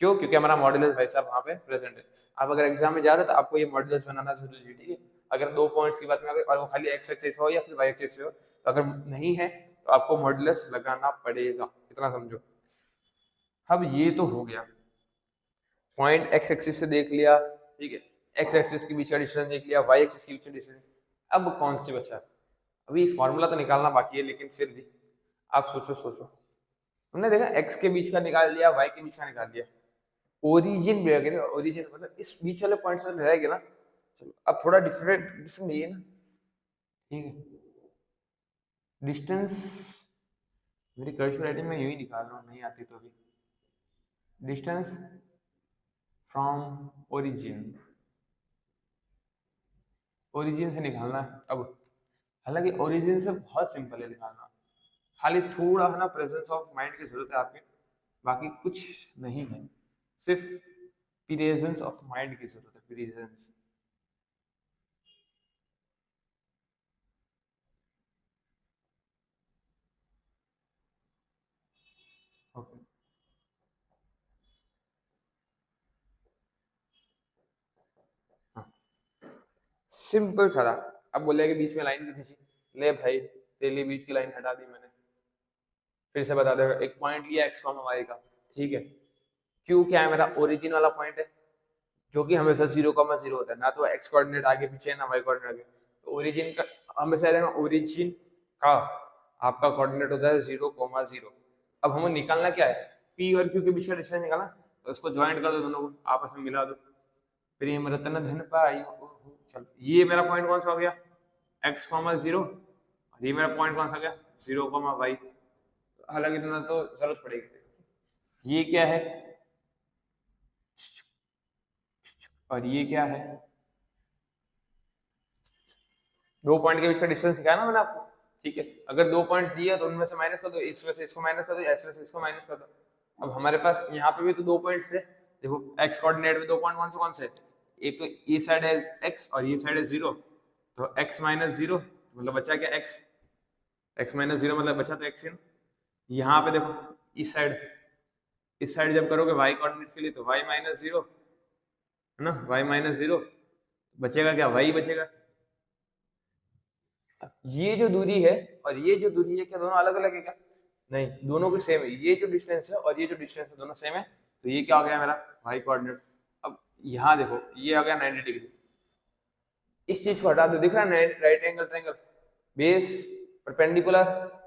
क्यों, क्योंकि हमारा मॉड्यूलस भाई साहब वहाँ पे प्रेजेंट है। आप अगर एग्जाम में जा रहे हो तो आपको ये मॉड्यूलस बनाना जरूरी है, ठीक है। अगर दो पॉइंट्स की बात में और वो खाली एक्स एक्सिस हो या फिर वाई एक्सिस हो, तो अगर नहीं है तो आपको मॉड्यूलस लगाना पड़ेगा, इतना समझो। अब ये तो हो गया, पॉइंट एक्स एक्सिस से देख लिया, ठीक है, एक्स एक्सिस के बीच का डिस्टेंस देख लिया, वाई एक्सिस के बीच का डिस्टेंस, अब कौन सी बचा, अभी फॉर्मूला तो निकालना बाकी है, लेकिन फिर भी आप सोचो, हमने देखा एक्स के बीच का निकाल लिया, वाई के बीच का निकाल लिया, ओरिजिन भी अगर ओरिजिन मतलब इस बीच वाले पॉइंट से रहेगा ना, चलो अब थोड़ा डिफरेंट डिफरेंट ये ना, ठीक है, डिस्टेंस, मेरी कर्सिव राइटिंग में यूं ही निकाल रहा हूँ, नहीं आती तो भी। डिस्टेंस फ्रॉम ओरिजिन, ओरिजिन से निकालना है अब। हालांकि ओरिजिन से बहुत सिंपल है निकालना, खाली थोड़ा है ना प्रेजेंस ऑफ माइंड की जरूरत है आपके, बाकी कुछ नहीं है, सिर्फ प्रेजेंस ऑफ माइंड की जरूरत है, प्रेजेंस। ओके, हाँ, सिंपल सारा। अब बोले कि बीच में लाइन भी खींची, ले भाई तेरे लिए बीच की लाइन हटा दी मैंने। फिर से बता देगा, एक पॉइंट लिया एक्स कॉमा वाई का, ठीक है। क्यू क्या है, मेरा ओरिजिन वाला पॉइंट है, जो कि हमेशा 0,0 होता है, ना तो एक्स कोऑर्डिनेट आगे पीछे है ना वाई कोऑर्डिनेट आगे। तो ओरिजिन का हमेशा देना, ओरिजिन का आपका कोऑर्डिनेट होता है 0,0। अब हमें निकालना क्या है, पी और क्यू के बीच का डिस्टेंस निकालना, तो उसको ज्वाइंट कर दो, दोनों को आपस में मिला दो। प्रेम रतन धन पाई, चलो ये मेरा पॉइंट कौन सा हो गया, x,0, और ये मेरा पॉइंट कौन सा गया, 0,y। हालांकि इतना तो जरूरत पड़ेगी। ये क्या है, और ये क्या है, दो पॉइंट के बीच का डिस्टेंस दिखाया ना मैंने आपको, ठीक है। अगर दो पॉइंट्स दिए तो उनमें से माइनस कर दो, इसमें से इसको माइनस कर दो, ऐसे से इसको माइनस कर दो। अब हमारे पास यहाँ पे भी तो दो पॉइंट्स थे, देखो एक्स कोऑर्डिनेट में दो पॉइंट कौन से, एक तो ये साइड है एक्स और ये साइड है 0, तो x-0 मतलब बचा क्या x, x-0 मतलब बचा तो x ही ना। यहाँ पे देखो इस साइड जब करोगे y कोऑर्डिनेट के लिए तो y-0 है ना, y-0 बचेगा क्या, y बचेगा। ये जो दूरी है और ये जो दूरी है, क्या दोनों अलग अलग है क्या, नहीं, दोनों की सेम है। ये जो डिस्टेंस है और ये जो डिस्टेंस है दोनों सेम है, तो ये क्या हो गया मेरा y कोऑर्डिनेट। अब यहाँ देखो ये आ गया 90 डिग्री, इस चीज को हटा दो, दिख रहा है right angle triangle, base perpendicular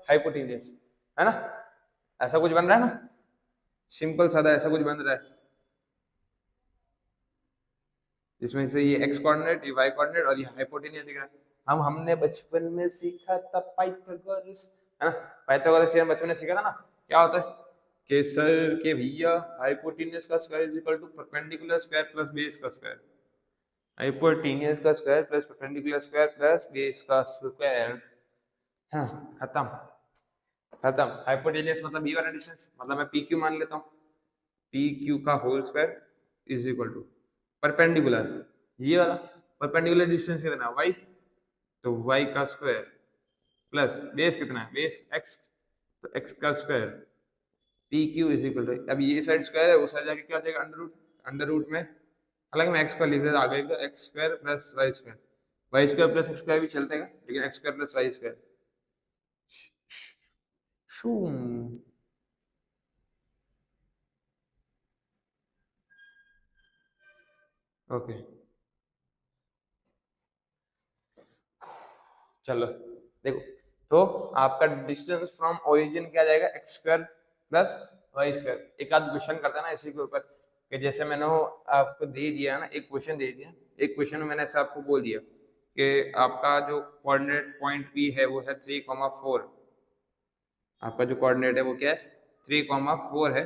hypotenuse, है ना, ऐसा कुछ बन रहा है ना, सिंपल सादा ऐसा कुछ बन रहा है, जिसमें से ये एक्स कोऑर्डिनेट, ये वाई कोऑर्डिनेट और ये हाइपोटेन्यूज दिख रहा है। हमने बचपन में सीखा था पाइथागोरस, है ना, पाइथागोरस थ्योरम बचपन में सीखा था ना, क्या होता है कि सर के भैया हाइपोटेन्यूज का square is equal to perpendicular square plus base का स्क्वायर, हाइपोटेन्यूज का square plus perpendicular square plus base का स्क्वायर। हाँ, खत्म खत्म। हाइपोटेन्यूज मतलब ये वाला डिस्टेंस, मतलब मैं पी क्यू मान लेता हूँ, पी क्यू का whole square is equal to perpendicular, ये वाला परपेंडिकुलर डिस्टेंस कितना है वाई, तो वाई का स्क्वायर प्लस बेस कितना है, बेस एक्स, तो एक्स का square, P Q is equal to, अब ये साइड स्क्वायर है, उस साइड जाके क्या हो जाएगा अंडर रूट में, हालांकि मैं एक्स स्क्वायर लिख देता आगे, तो X square plus Y square plus X square भी चलतेगा, लेकिन X square plus Y square. शूम, ओके, चलो देखो, तो आपका डिस्टेंस फ्रॉम ओरिजिन क्या जाएगा, X square plus Y square. एक आध क्वेश्चन करता है ना इसी के ऊपर, कि जैसे मैंने आपको दे दिया ना, एक क्वेश्चन दे दिया, एक क्वेश्चन में मैंने ऐसे आपको बोल दिया कि आपका जो कोऑर्डिनेट पॉइंट पी है वो है 3,4, आपका जो कोऑर्डिनेट है वो क्या है 3,4 है,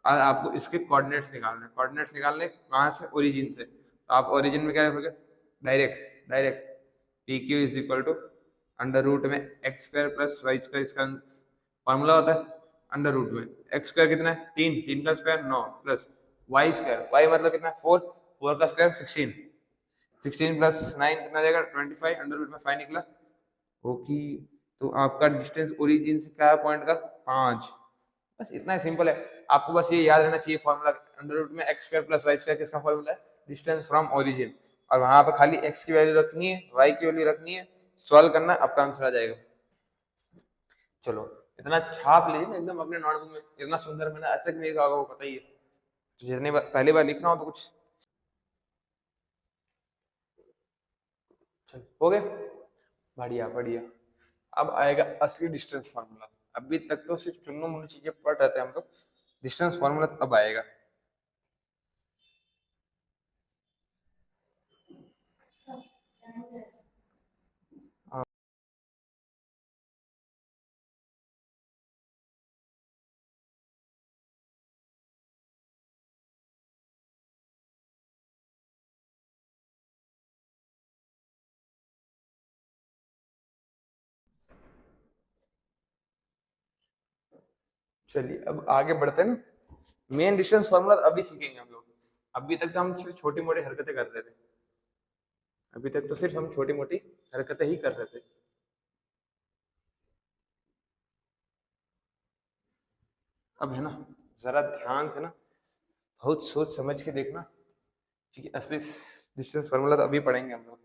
और आपको इसके कोऑर्डिनेट्स निकालने, कोऑर्डिनेट्स निकालने कहाँ से, ओरिजिन से। तो आप ओरिजिन में क्या रखोगे, direct direct P Q is equal to under root में X square plus Y square, इसका फॉर्मूला होता है अंडर रूट में एक्स स्क्वायर कितना है, तीन, तीन का स्क्वायर 9, प्लस वाई स्क्वायर, वाई मतलब कितना है 4, 4 का स्क्वायर 16, 16 प्लस 9 कितना जाएगा 25, अंडर रूट में 5 निकला। ओके, तो आपका डिस्टेंस ओरिजिन से क्या है पॉइंट का 5, बस इतना ही सिंपल है। आपको बस ये याद रहना चाहिए फॉर्मूला, अंडर रूट में X square plus Y square किसका फॉर्मूला है, डिस्टेंस फ्रॉम ओरिजिन, और वहां पे खाली एक्स की वैल्यू रखनी है, वाई की वैल्यू रखनी है, सॉल्व करना, आपका आंसर आ जाएगा। चलो, इतना छाप लीजिए ना एकदम अपने नोटबुक में, इतना सुंदर मैंने आज तक नहीं कहा वो पता ही है, तो जितने बार पहली बार लिखना हो तो कुछ, चलो हो गया, बढ़िया बढ़िया। अब आएगा असली डिस्टेंस फार्मूला, अभी तक तो सिर्फ चुन्नू मुन्नू चीजें पढ़ रहे थे हम लोग, डिस्टेंस फार्मूला अब आएगा। चलिए अब आगे बढ़ते हैं ना, मेन डिस्टेंस फॉर्मूला अभी सीखेंगे हम लोग। अभी तक तो हम सिर्फ छोटी मोटी हरकतें कर रहे थे, अभी तक तो सिर्फ हम छोटी मोटी हरकतें ही कर रहे थे। अब है ना, जरा ध्यान से ना, बहुत सोच समझ के देखना, क्योंकि असली डिस्टेंस फार्मूला तो अभी पढ़ेंगे हम लोग।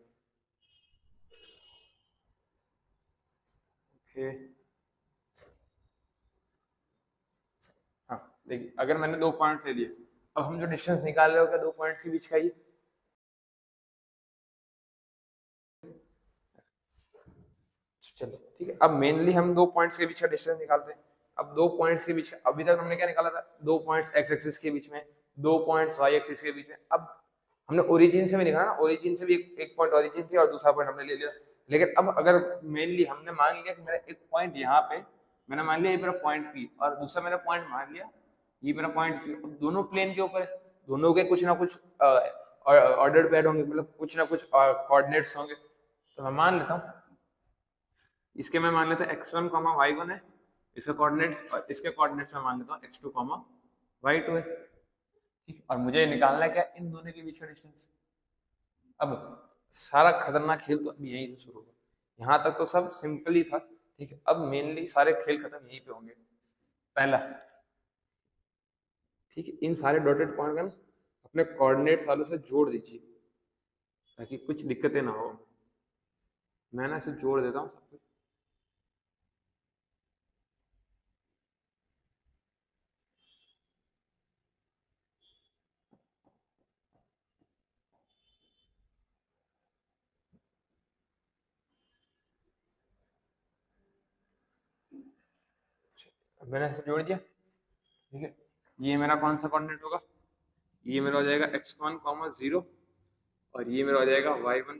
ओके, हाँ देखिए, अगर मैंने 2 पॉइंट ले लिए, अब हम जो डिस्टेंस निकाल रहे हो क्या 2 पॉइंट्स के बीच का ही, चलो ठीक है। अब मेनली हम 2 पॉइंट्स के बीच का डिस्टेंस निकालते हैं। अब 2 पॉइंट्स के बीच का, अभी तक हमने क्या निकाला था, 2 पॉइंट्स एक्स एक्सिस के बीच में, 2 पॉइंट्स वाई एक्सिस के बीच में। अब हमने ओरिजिन से भी निकाला ना, ओरिजिन से भी एक पॉइंट ओरिजिन थी और दूसरा पॉइंट हमने ले लिया। लेकिन अब अगर मेनली हमने मान लिया कि मेरा एक पॉइंट यहाँ पे, मैंने मान लिया ये मेरा पॉइंट पी और दूसरा मेरा पॉइंट मान लिया ये मेरा पॉइंट क्यू, दोनों प्लेन के ऊपर है, दोनों के कुछ ना कुछ ऑर्डर्ड पैड होंगे, मतलब कुछ ना कुछ कोऑर्डिनेट्स होंगे। तो मैं मान लेता हूँ, इसके मैं मान लेता हूँ x1 y1 है, इसका कोऑर्डिनेट्स, और इसके कोऑर्डिनेट्स में मान लेता हूँ x2 y2 है। ठीक, और मुझे निकालना है क्या, इन दोनों के बीच का डिस्टेंस। अब सारा खतरनाक खेल तो अभी यहीं से शुरू होगा, यहाँ तक तो सब सिंपल ही था। ठीक है, अब मेनली सारे खेल खत्म यहीं पे होंगे। पहला, ठीक है, इन सारे डॉटेड पॉइंट का ना अपने कोऑर्डिनेट्स वालों से जोड़ दीजिए ताकि कुछ दिक्कतें ना हो। मैं ना इसे जोड़ देता हूँ सब कुछ। मैंने इसे जोड़ दिया। ठीक है, ये मेरा कौन सा कोऑर्डिनेट होगा, ये मेरा हो जाएगा x1 0, और ये मेरा हो जाएगा y1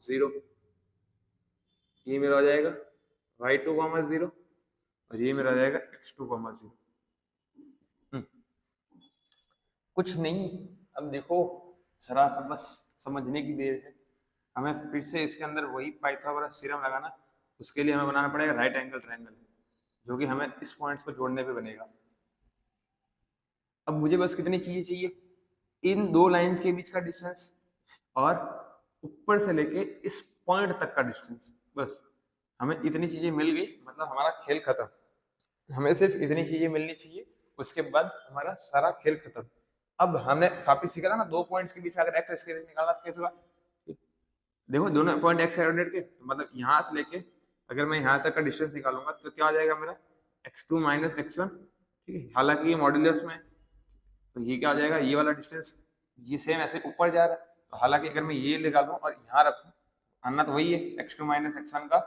0, ये मेरा हो जाएगा y2 0, और ये मेरा हो जाएगा x2 0। कुछ नहीं, अब देखो जरा सा बस समझने की देर है। हमें फिर से इसके अंदर वही पाइथागोरस थ्योरम लगाना, उसके लिए हमें बनाना पड़ेगा राइट एंगल ट्रायंगल, जो कि हमें इस पॉइंट्स को जोड़ने पे बनेगा। अब मुझे बस कितनी चीजें चाहिए, इन 2 लाइंस के बीच का डिस्टेंस और ऊपर से लेके इस पॉइंट तक का डिस्टेंस। बस हमें इतनी चीजें मिल गई, मतलब हमारा खेल खत्म। हमें सिर्फ इतनी चीजें मिलनी चाहिए, उसके बाद हमारा सारा खेल खत्म। अब हमने वापिस सीखा था ना, 2 पॉइंट्स के बीच में अगर एक्स एक्स निकालना तो कैसे होगा। देखो दोनों पॉइंट एक्स कोऑर्डिनेट के, तो मतलब यहाँ से लेके अगर मैं यहाँ तक का डिस्टेंस निकालूंगा तो क्या आ जाएगा मेरा x2 - x1। ठीक है, हालांकि ये मॉड्यूलस में, तो ये क्या आ जाएगा, ये वाला डिस्टेंस ये सेम ऐसे ऊपर जा रहा है, तो हालांकि अगर मैं ये लगा लूँ और यहाँ रखूँ, आना तो वही है x2 - x1 का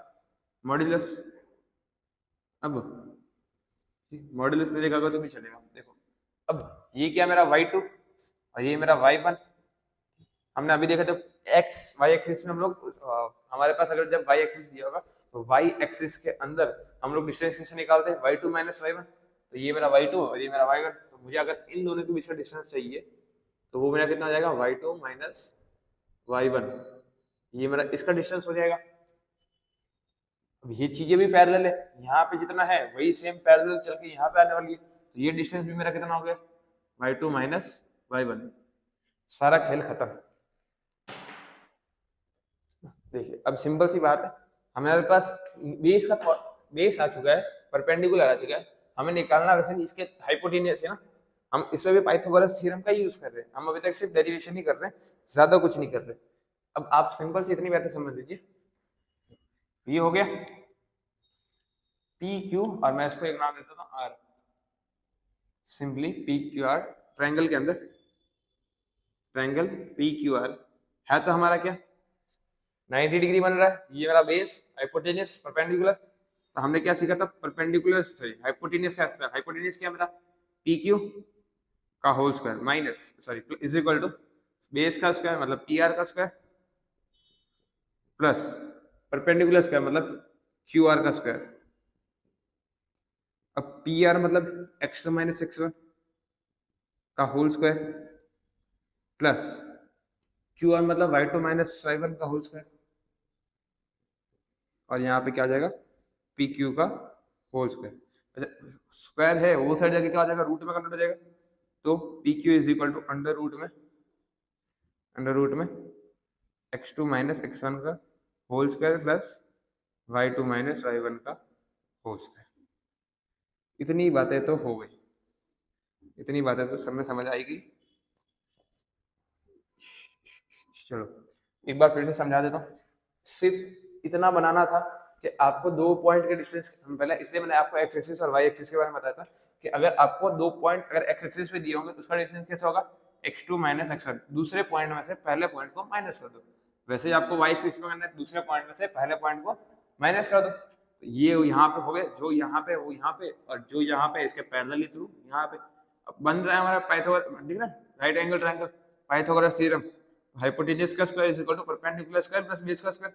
मॉड्यूलस। अब मॉड्यूलस ले लेगा तो भी चलेगा। देखो अब ये क्या मेरा y2 और ये मेरा y1, हमने अभी देखा जब x y एक्सिस में हम लोग हमारे पास अगर जब y एक्सिस दिया होगा तो y एक्सिस के अंदर हम लोग डिस्टेंस कैसे निकालते हैं, y2 - y1। तो ये मेरा y2 और ये मेरा y1, तो मुझे अगर इन दोनों के बीच का डिस्टेंस चाहिए तो वो मेरा कितना हो जाएगा, y2 - y1। ये मेरा इसका डिस्टेंस हो जाएगा। अब ये चीजें भी पैरेलल है, यहाँ पे जितना है वही सेम पैरेलल चल के यहाँ पे आने वाली है, तो ये डिस्टेंस भी मेरा कितना हो गया, y2 - y1। सारा खेल खत्म। देखिए अब सिंपल सी बात है, हमारे पास बेस आ चुका है, परपेंडिकुलर आ चुका है, हमें निकालना वैसे भी इसके हाइपोटेन्यूस है ना। हम इसमें भी पाइथागोरस थ्योरम का यूज कर रहे हैं, हम अभी तक सिर्फ डेरिवेशन ही कर रहे हैं, ज्यादा कुछ नहीं कर रहे। अब आप सिंपल से इतनी बातें समझ लीजिए, ये हो गया पी क्यू, और मैं इसको एक नाम देता हूँ R, simply P Q R. Triangle के अंदर ट्रायंगल पी क्यू आर है, तो हमारा क्या 90 डिग्री बन रहा है, ये मेरा बेस, हाइपोटेन्यूस, परपेंडिकुलर। तो हमने क्या सीखा था, परपेंडिकुलर सॉरी हाइपोटेन्यूस का स्क्वायर, हाइपोटेन्यूस क्या मेरा पी क्यू का whole square minus sorry is equal to base का स्क्वायर मतलब पी आर का स्क्वायर प्लस परपेंडिकुलर स्क्वायर मतलब क्यू आर का स्क्वायर। अब पी आर मतलब x2 - x1 का whole square plus Q R मतलब y2 - y1 का होल स्क्वायर, और यहाँ पे क्या आ जाएगा पी क्यू का होल स्क्वायर। स्क्वायर है वो साइड जाके क्या हो जाएगा, रूट में कन्वर्ट हो जाएगा। तो P Q is equal to under root में x2 माइनस x1 का whole square plus y2 minus y1 का होल स्क्वायर। इतनी बातें तो हो गई, इतनी बातें तो सब में समझ आएगी। चलो एक बार फिर से समझा देता हूँ। सिर्फ इतना बनाना था कि आपको 2 पॉइंट के डिस्टेंस, पहले इसलिए मैंने आपको एक्स एक्सिस और वाई एक्सिस के बारे में बताया था कि अगर आपको 2 पॉइंट अगर एक्स एक्सिस पे दिए होंगे तो उसका डिस्टेंस कैसा होगा, x2 माइनस x1। दूसरे पॉइंट में से पहले पॉइंट को माइनस कर दो। वैसे ही आपको वाई एक्सिस पे करना है, दूसरे पॉइंट में से पहले पॉइंट को माइनस कर दो। तो ये यहाँ पे हो गए, जो यहाँ पे वो यहाँ पे, और जो यहाँ पे इसके पैरेलली थ्रू यहाँ पे। अब बन रहा है हमारा पाइथागोरस, दिख रहा है, right angle triangle, Pythagoras theorem. Hypotenuse का square is equal to perpendicular square plus base का स्क्वायर।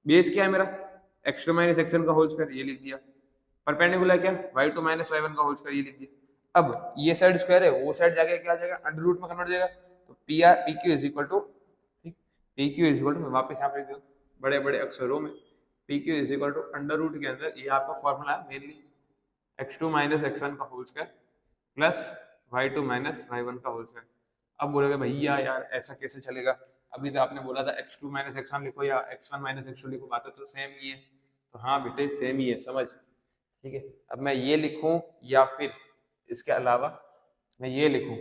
बेस क्या है मेरा, x2 माइनस x1 का होल स्क्वायर, ये लिख दिया। परपेंडिकुलर क्या, y2 माइनस y1 का होल स्क्वायर, ये लिख दिया। अब ये साइड स्क्वायर है, वो साइड जाके क्या आ जाएगा, अंडर रूट में कन्वर्ट हो जाएगा। तो P Q is equal to, P Q is equal to, मैं वापस यहाँ पे लिख दूँ बड़े बड़े अक्षरों में, P Q is equal to under root के अंदर ये आपका फॉर्मूला है मेनली x2 माइनस x1 का whole square plus y2 minus y1 का होल स्क्वायर। अब बोलोगे भैया यार ऐसा कैसे चलेगा, अभी तो आपने बोला था x2 माइनस x1 लिखो या x1 माइनस x2 लिखो, बात तो सेम ही है। तो हाँ बेटे सेम ही है, समझ, ठीक है। अब मैं ये लिखूं या फिर इसके अलावा मैं ये लिखूं,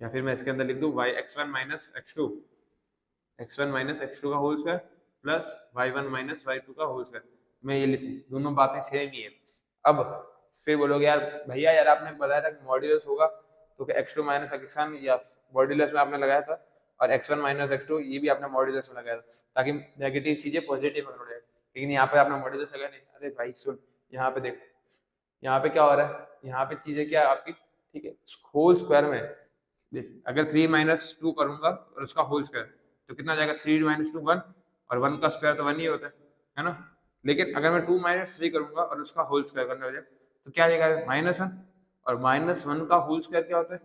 या फिर मैं इसके अंदर लिख दूं x1 माइनस x2 का whole square plus y1 minus y2 का होल स्क्वायर, मैं ये लिखूं, दोनों बातें सेम ही है। अब फिर बोलोगे यार भैया यार आपने बताया था कि मॉड्यूलस होगा, तो x2 माइनस x1 या मॉड्यूलस में आपने लगाया था, और x1 माइनस x2 ये भी आपने मॉड्यूलस में लगाया था, ताकि नेगेटिव चीजें पॉजिटिव में कन्वर्ट हो जाए। लेकिन यहाँ पे आपने मॉड्यूलस लगाया नहीं। अरे भाई सुन, यहाँ पे देखो, यहाँ पे क्या हो रहा है, यहाँ पे चीजें क्या है आपकी, ठीक है, होल स्क्वायर में देख, अगर 3 माइनस 2 करूंगा और उसका होल स्क्वायर तो कितना जाएगा, 3 माइनस 2 1, और 1 का स्क्वायर तो 1 ही होता है ना। लेकिन अगर मैं 2 माइनस 3 करूंगा और उसका होल स्क्वायर करने हो जाए तो क्या जाएगा, -1, और -1 का होल स्क्वायर क्या होता है,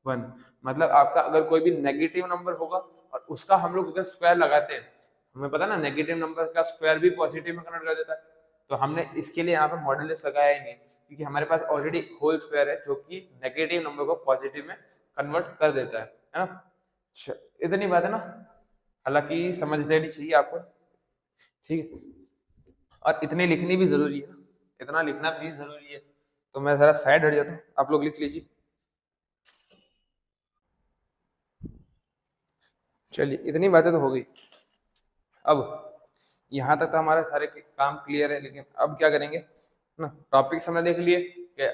1। मतलब आपका अगर कोई भी नेगेटिव नंबर होगा और उसका हम लोग अगर स्क्वायर लगाते हैं, हमें पता है ना नेगेटिव नंबर का स्क्वायर भी पॉजिटिव में कन्वर्ट कर देता है। तो हमने इसके लिए यहाँ पे मॉड्यूलस लगाया ही नहीं, क्योंकि हमारे पास ऑलरेडी होल स्क्वायर है जो कि नेगेटिव नंबर को पॉजिटिव में कन्वर्ट कर देता है ना। इतनी बात है ना, हालांकि समझ लेनी चाहिए आपको, ठीक है। और इतनी लिखनी भी जरूरी है ना, इतना लिखना भी जरूरी है। तो मैं जरा साइड हट जाता हूँ, आप लोग लिख लीजिए। चलिए इतनी बातें तो हो गई। अब यहाँ तक तो हमारे सारे काम क्लियर है, लेकिन अब क्या करेंगे ना, टॉपिक्स हमने देख लिए कि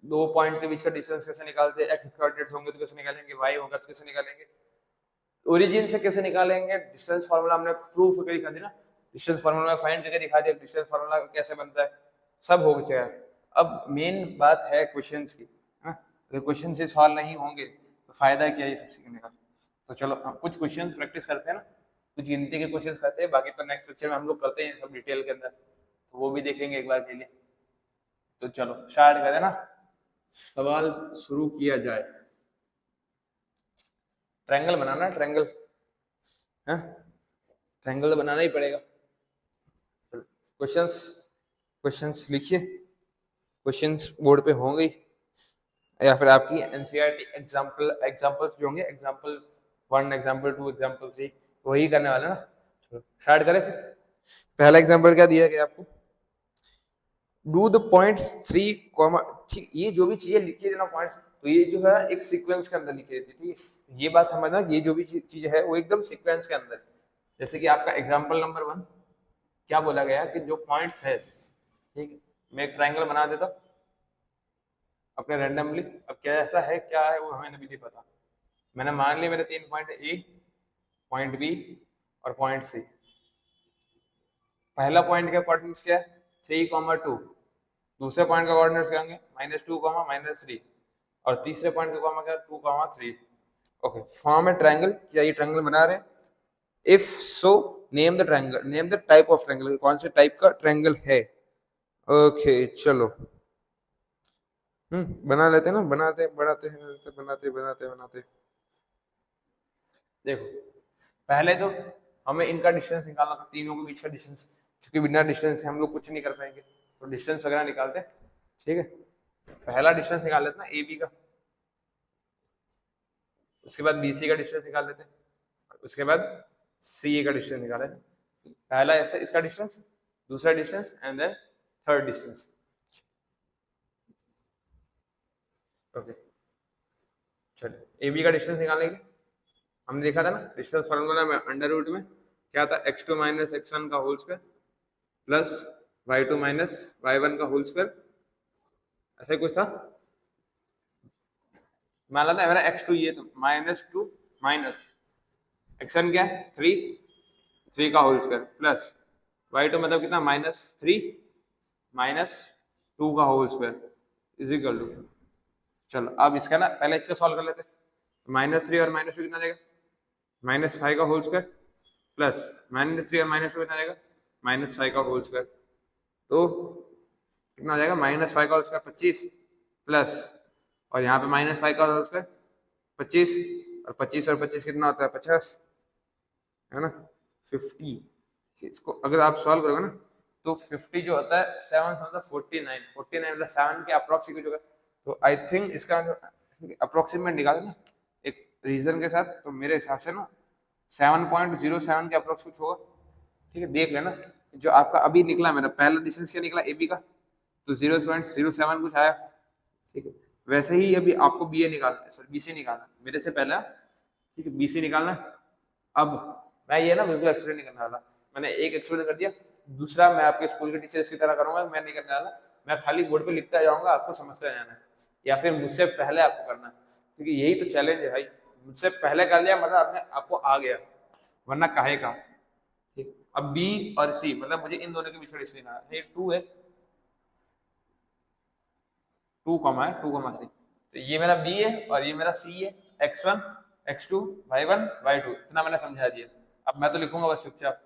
2 पॉइंट के बीच का डिस्टेंस कैसे निकालते हैं, एक्स कोऑर्डिनेट्स होंगे तो कैसे निकालेंगे, वाई होगा तो कैसे निकालेंगे, ओरिजिन से कैसे निकालेंगे, डिस्टेंस फार्मूला हमने प्रूफ करके दिखा दिया ना, डिस्टेंस फार्मूला में फाइंड करके दिखा दिया डिस्टेंस फार्मूला कैसे बनता है, सब हो गया। अब मेन बात है क्वेश्चंस की, अगर क्वेश्चन से सॉल्व नहीं होंगे तो फायदा क्या है ये सब सीखने का। तो चलो हम कुछ क्वेश्चंस प्रैक्टिस करते हैं ना, कुछ गिनती के क्वेश्चंस करते हैं, बाकी तो नेक्स्ट लेक्चर में हम लोग करते हैं सब डिटेल के अंदर, तो वो भी देखेंगे एक बार के लिए। तो चलो स्टार्ट करें ना, सवाल शुरू किया जाए। ट्रायंगल बनाना, ट्रायंगल है, ट्रायंगल तो बनाना ही पड़ेगा। क्वेश्चंस क्वेश्चंस लिखिए, क्वेश्चंस बोर्ड पे होंगे, या फिर आपकी एनसीईआरटी एग्जाम्पल्स जो होंगे, एग्जाम्पल 1, एग्जाम्पल 2, एग्जाम्पल 3, वही करने वाले ना। चलो स्टार्ट करें फिर। पहला एग्जाम्पल क्या दिया गया आपको, डू द पॉइंट्स 3, ठीक, ये जो भी चीजें लिखी है ना पॉइंट्स, तो ये जो है एक सीक्वेंस के अंदर लिखी रहती है, ठीक है। ये बात समझना, ये जो भी चीज है वो एकदम सीक्वेंस के अंदर। जैसे कि आपका एग्जाम्पल नंबर 1 क्या बोला गया कि जो पॉइंट्स है, ठीक है, मैं एक ट्रायंगल बना देता अपने रैंडमली। अब क्या ऐसा है क्या है वो हमें भी नहीं पता। मैंने मान लिया मेरे 3 पॉइंट ए, पॉइंट बी और पॉइंट सी। पहला पॉइंट का कोऑर्डिनेट्स क्या है, 3,2। दूसरे पॉइंट का कोऑर्डिनेट्स क्या होंगे, -2, -3, और तीसरे पॉइंट का कॉमा क्या, 2, 3। ओके, फॉर्म ए ट्रायंगल, क्या ये ट्रायंगल बना रहे हैं, if so name the triangle, name the type of triangle, कौन से टाइप का ट्रायंगल है। ओके चलो, बना लेते हैं ना, बनाते बनाते हैं बनाते बनाते बनाते। देखो पहले तो हमें इनका डिस्टेंस निकालना था, तीनों के बीच का डिस्टेंस क्योंकि बिना डिस्टेंस से हम लोग कुछ नहीं कर पाएंगे, तो डिस्टेंस वगैरह निकालते हैं। ठीक है, पहला डिस्टेंस निकाल लेते हैं ना AB का, उसके बाद BC का डिस्टेंस निकाल लेते हैं, उसके बाद CA का डिस्टेंस निकाले। पहला ऐसे इसका डिस्टेंस, दूसरा distance and then third distance. Okay, चलिए AB का डिस्टेंस निकालने के लिए हमने देखा था ना डिस्टेंस फार्मूला में अंडर रूट में क्या था, x2 माइनस x1 का whole square plus y2 minus y1 का होल स्क्वायर, ऐसा ही कुछ था। मान लेते हैं मेरा x2 ये तो -2 माइनस x1 क्या है 3 का होल स्क्वायर प्लस y2 मतलब कितना -3 माइनस 2 का whole square is equal to, चलो अब इसका ना पहले इसका सॉल्व कर लेते हैं। -3 और -2 कितना जाएगा, -5 का होल स्क्वायर प्लस -3 और -2 कितना जाएगा, -5 का होल स्क्वायर, तो कितना हो जाएगा -5 का होल स्क्वायर 25 प्लस और यहाँ पे -5 का होल स्क्वायर 25 और 25 कितना होता है 50, है ना 50। इसको अगर आप सॉल्व करोगे ना तो 50 जो होता है 7 मतलब 49 मतलब 7 के अप्रोक्सीमेट होगा। तो आई थिंक इसका अप्रोक्सीमेट निकाले ना एक रीजन के साथ, तो मेरे हिसाब से ना 7.07 के अप्रोक्स कुछ होगा। ठीक है, देख लेना जो आपका अभी निकला, मेरा पहला डिस्टेंस क्या निकला AB का, तो 0.07 कुछ आया। ठीक है, वैसे ही अभी आपको BA निकालना है, सॉरी BC निकालना मेरे से पहला। ठीक है, BC निकालना। अब मैं ये ना बिल्कुल एक्सप्लेन नहीं करने वाला, मैंने एक एक्सप्लेन कर दिया, दूसरा मैं आपके स्कूल के टीचर्स की तरह करूंगा, मैं नहीं करने वाला, मैं खाली बोर्ड पे लिखता जाऊंगा, आपको समझते जाना है, या फिर मुझसे पहले आपको करना है, क्योंकि यही तो चैलेंज है भाई, मुझसे पहले कर लिया मतलब आपने आपको आ गया, वरना काहे का। ठीक, अब B और C मतलब मुझे इन दोनों के बीच में डिस्टेंस लेना है, 2 है 2,3, तो ये मेरा B है और ये मेरा C है, x1 x2 y1 y2, इतना मैंने समझा दिया। अब मैं तो लिखूंगा बस चुपचाप,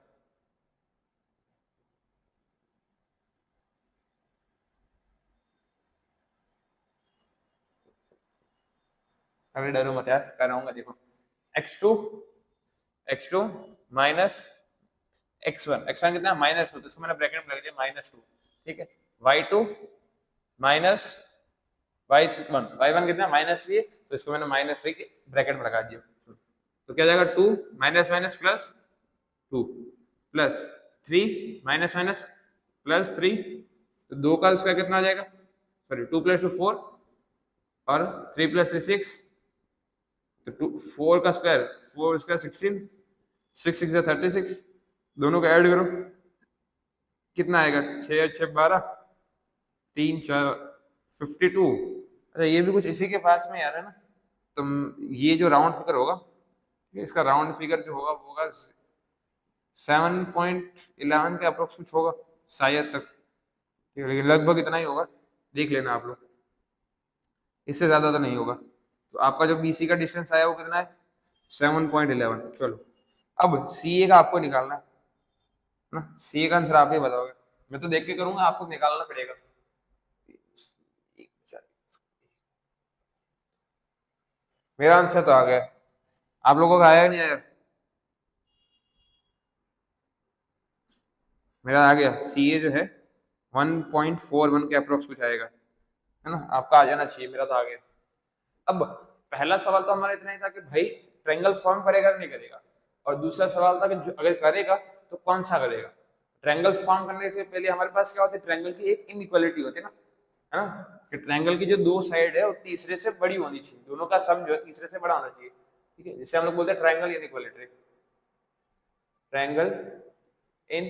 अरे डरो मत यार, कराऊंगा देखो, x2 माइनस x1 कितना -2, तो इसको मैंने ब्रैकेट में लगा दिया -2। ठीक है, y2 माइनस y1 कितना -3, तो इसको मैंने -3 के ब्रैकेट में लगा दिया, तो क्या जाएगा 2 minus minus plus 2 plus 3 minus minus plus 3, तो 2 का स्क्वायर कितना आ जाएगा, सॉरी 2 + 2 4 और 3 + 3 6, तो 4 का स्क्वायर 4 स्क्वायर 16, 6 6 36, दोनों का ऐड करो कितना आएगा 6 6 12 3 4 52। अच्छा ये भी कुछ इसी के पास में आ रहा है ना, तो ये जो राउंड फिगर होगा, इसका राउंड फिगर जो होगा वो होगा 7.11 के अप्रोक्स कुछ होगा शायद तक, ठीक है, लेकिन लगभग इतना ही होगा, देख लेना आप लोग, इससे ज्यादा तो नहीं होगा। तो आपका जो BC का डिस्टेंस आया वो कितना है 7.11। चलो अब CA का आपको निकालना है ना, CA का आंसर आप ही बताओगे, मैं तो देख के करूंगा, आपको निकालना पड़ेगा। मेरा आंसर तो आ गया, आप लोगों का आया नहीं आया, मेरा आ गया, CA जो है 1.41 के अप्रोक्स कुछ आएगा, है ना, आपका आ जाना चाहिए, मेरा तो आ गया। अब पहला सवाल तो हमारा इतना ही था कि भाई ट्रायंगल फॉर्म करेगा नहीं करेगा, और दूसरा सवाल था कि अगर करेगा तो कौन सा करेगा। ट्रायंगल फॉर्म करने से पहले हमारे पास क्या होती है, ट्रायंगल की एक इनइक्वालिटी होती है ना, है ना, कि ट्रायंगल की जो दो साइड है वो तीसरे से बड़ी होनी चाहिए, दोनों का सम जो है तीसरे से बड़ा होना चाहिए। ठीक है, जिसे हम लोग बोलते हैं triangle inequality, triangle in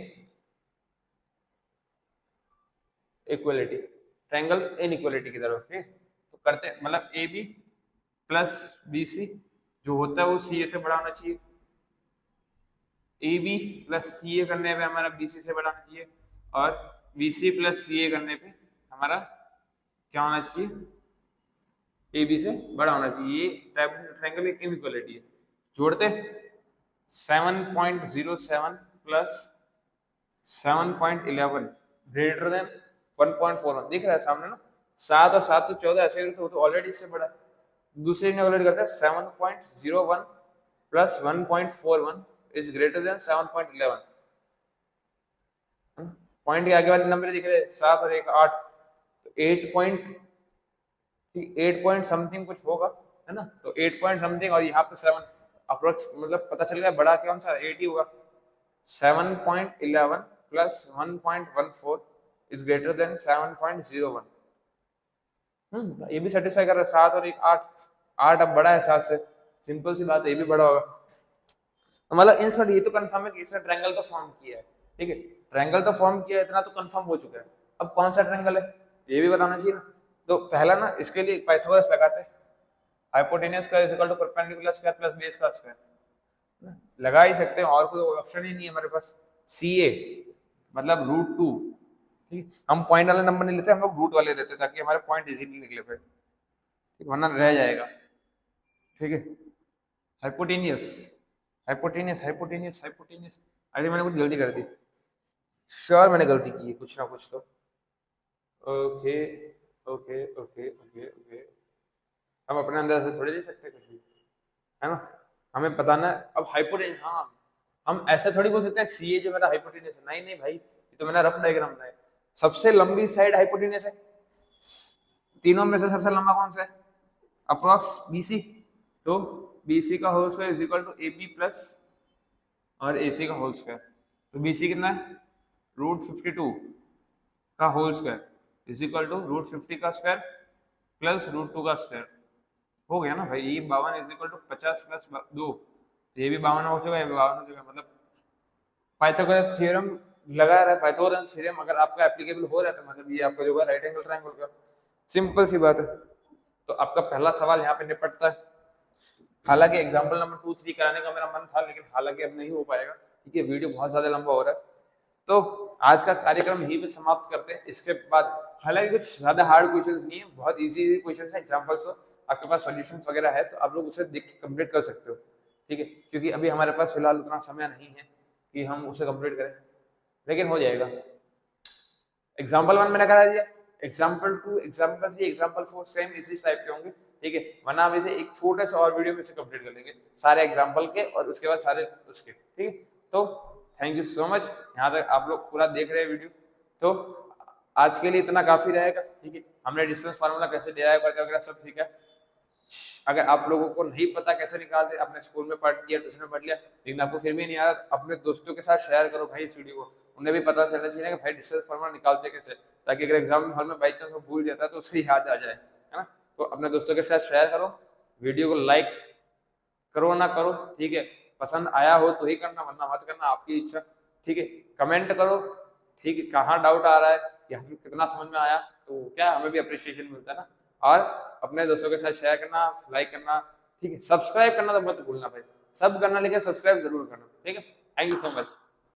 equality, triangle inequality की तरफ। ठीक, तो करते मतलब AB प्लस BC जो होता है वो CA से बड़ा होना चाहिए, AB प्लस CA करने पे हमारा BC से बड़ा होना चाहिए, और BC प्लस CA करने पे हमारा क्या होना चाहिए, AB से बड़ा होना चाहिए। ये ट्रायंगल की इनइक्वालिटी है। जोड़ते 7.07 प्लस 7.11 ग्रेटर देन 1.41, दिख रहा है सामने ना, 7 और 7 तो 14 ऐसे तो ऑलरेडी इससे बड़ा। दूसरे इनइक्वालिटी करते हैं 7.01 plus 1.41 is greater than 7.11, point के आगे वाले नंबर दिख रहे 7 और 1 8, तो 8 पॉइंट समथिंग कुछ होगा, है ना। तो 8 पॉइंट समथिंग और यहाँ पे 7 अप्रोक्स, मतलब पता चल गया बड़ा कौन सा 8 ही होगा। 7.11 प्लस 1.14 इज ग्रेटर देन 7.01। ये भी सेटिस्फाई कर रहा है। 7 और 1 8, 8 अब बड़ा है 7 से, सिंपल सी बात है, ये भी बड़ा होगा। तो मतलब इन शॉर्ट ये तो कंफर्म है कि इसने ट्रायंगल तो फॉर्म किया है, ठीक है, ट्रायंगल तो फॉर्म किया है, इतना तो कंफर्म हो चुका है। अब कौन सा ट्रायंगल है ये भी बताना चाहिए ना। तो पहला ना इसके लिए पाइथागोरस लगाते हैं, hypotenuse square is equal to perpendicular square plus base का स्क्वायर, लगा ही सकते हैं, और कोई ऑप्शन ही नहीं है हमारे पास। CA मतलब √2, ठीक, हम पॉइंट वाले नंबर नहीं लेते, हम लोग रूट वाले लेते हैं ताकि हमारे पॉइंट इजीली निकले फिर, ठीक, वरना रह जाएगा, ठीक है। हाइपोटेन्यूज हाइपोटेन्यूज हाइपोटेन्यूज हाइपोटेन्यूज, अरे मैंने कुछ गलती कर दी, श्योर मैंने गलती की है कुछ ना कुछ तो। Okay okay okay okay okay, हम अपने अंदर से थोड़ी दे सकते कुछ भी, है ना, हमें बताना है। अब हाइपोटेन्यूज, हाँ हम ऐसा थोड़ी बोल सकते हैं CA जो मेरा हाइपोटेन्यूज है, नहीं नहीं भाई, ये तो मैंने रफ डायग्राम बनाया। सबसे लंबी साइड हाइपोटेन्यूज है, तीनों में से सबसे लंबा कौन सा है, अप्रोक्स BC, तो BC का whole square is equal to AB plus और AC का होल स्क्वायर, तो BC कितना है √52 का whole square is equal to √50 का स्क्वायर प्लस √2 का स्क्वायर, हो गया ना भाई। ये 52 इज इक्वल टू 50 प्लस 2, तो ये भी 52 हो चुका है, ये भी 52 हो चुका है। मतलब पाइथागोरस थ्योरम लगा रहा है, पाइथागोरस थ्योरम अगर आपका एप्लीकेबल हो रहा है तो मतलब ये आपका जो है राइट एंगल ट्रायंगल का, सिंपल सी बात है। तो आपका पहला सवाल यहाँ पे निपटता है। हालांकि एग्जांपल नंबर 2 3 कराने का मेरा मन था, लेकिन हालांकि अब नहीं हो पाएगा, ठीक है, वीडियो बहुत ज्यादा लंबा हो रहा है। तो आज का कार्यक्रम यहीं पे समाप्त करते हैं। इसके बाद हालांकि कुछ ज्यादा हार्ड क्वेश्चंस नहीं है, बहुत इजी क्वेश्चंस है, एग्जांपल्स हो, आपके पास सॉल्यूशंस वगैरह है तो आप लोग उसे देख के कंप्लीट कर सकते हो, ठीक है, क्योंकि अभी हमारे पास फिलहाल उतना समय नहीं है कि हम उसे कंप्लीट करें, लेकिन हो जाएगा। एग्जाम्पल 1 मैंने करा दिया, एग्जाम्पल 2 एग्जाम्पल 3 एग्जाम्पल 4 सेम इसी टाइप के होंगे, ठीक है, वरना हम इसे एक छोटे से और वीडियो में इसे कंप्लीट कर लेंगे सारे एग्जाम्पल के और उसके बाद सारे उसके, ठीक है। तो थैंक यू सो मच, यहाँ तक आप लोग पूरा देख रहे हैं वीडियो, तो आज के लिए इतना काफी रहेगा, ठीक है। हमने डिस्टेंस फार्मूला कैसे डिराइव करते वगैरह सब सीखा। अगर आप लोगों को नहीं पता कैसे निकालते, अपने स्कूल में पढ़ लिया, ट्यूशन में पढ़ लिया, लेकिन आपको फिर भी नहीं आ रहा, अपने दोस्तों के साथ शेयर करो भाई इस वीडियो को, उन्हें भी पता चलना चाहिए कि भाई डिस्टेंस फार्मूला निकालते कैसे, ताकि अगर एग्जाम हॉल में बाई चांस वो भूल जाता है तो उसे याद आ जाए, है ना। तो अपने दोस्तों के साथ शेयर करो, वीडियो को लाइक करो ना करो, ठीक है, पसंद आया हो तो ही करना, वरना मत करना, आपकी इच्छा, ठीक है। कमेंट करो, ठीक है, कहाँ डाउट आ रहा है या फिर कितना समझ में आया, तो क्या हमें भी अप्रिशिएशन मिलता है ना। और अपने दोस्तों के साथ शेयर करना, लाइक करना, ठीक है, सब्सक्राइब करना तो मत भूलना भाई, सब करना, लेकिन सब्सक्राइब जरूर करना, ठीक है। Thank you so much.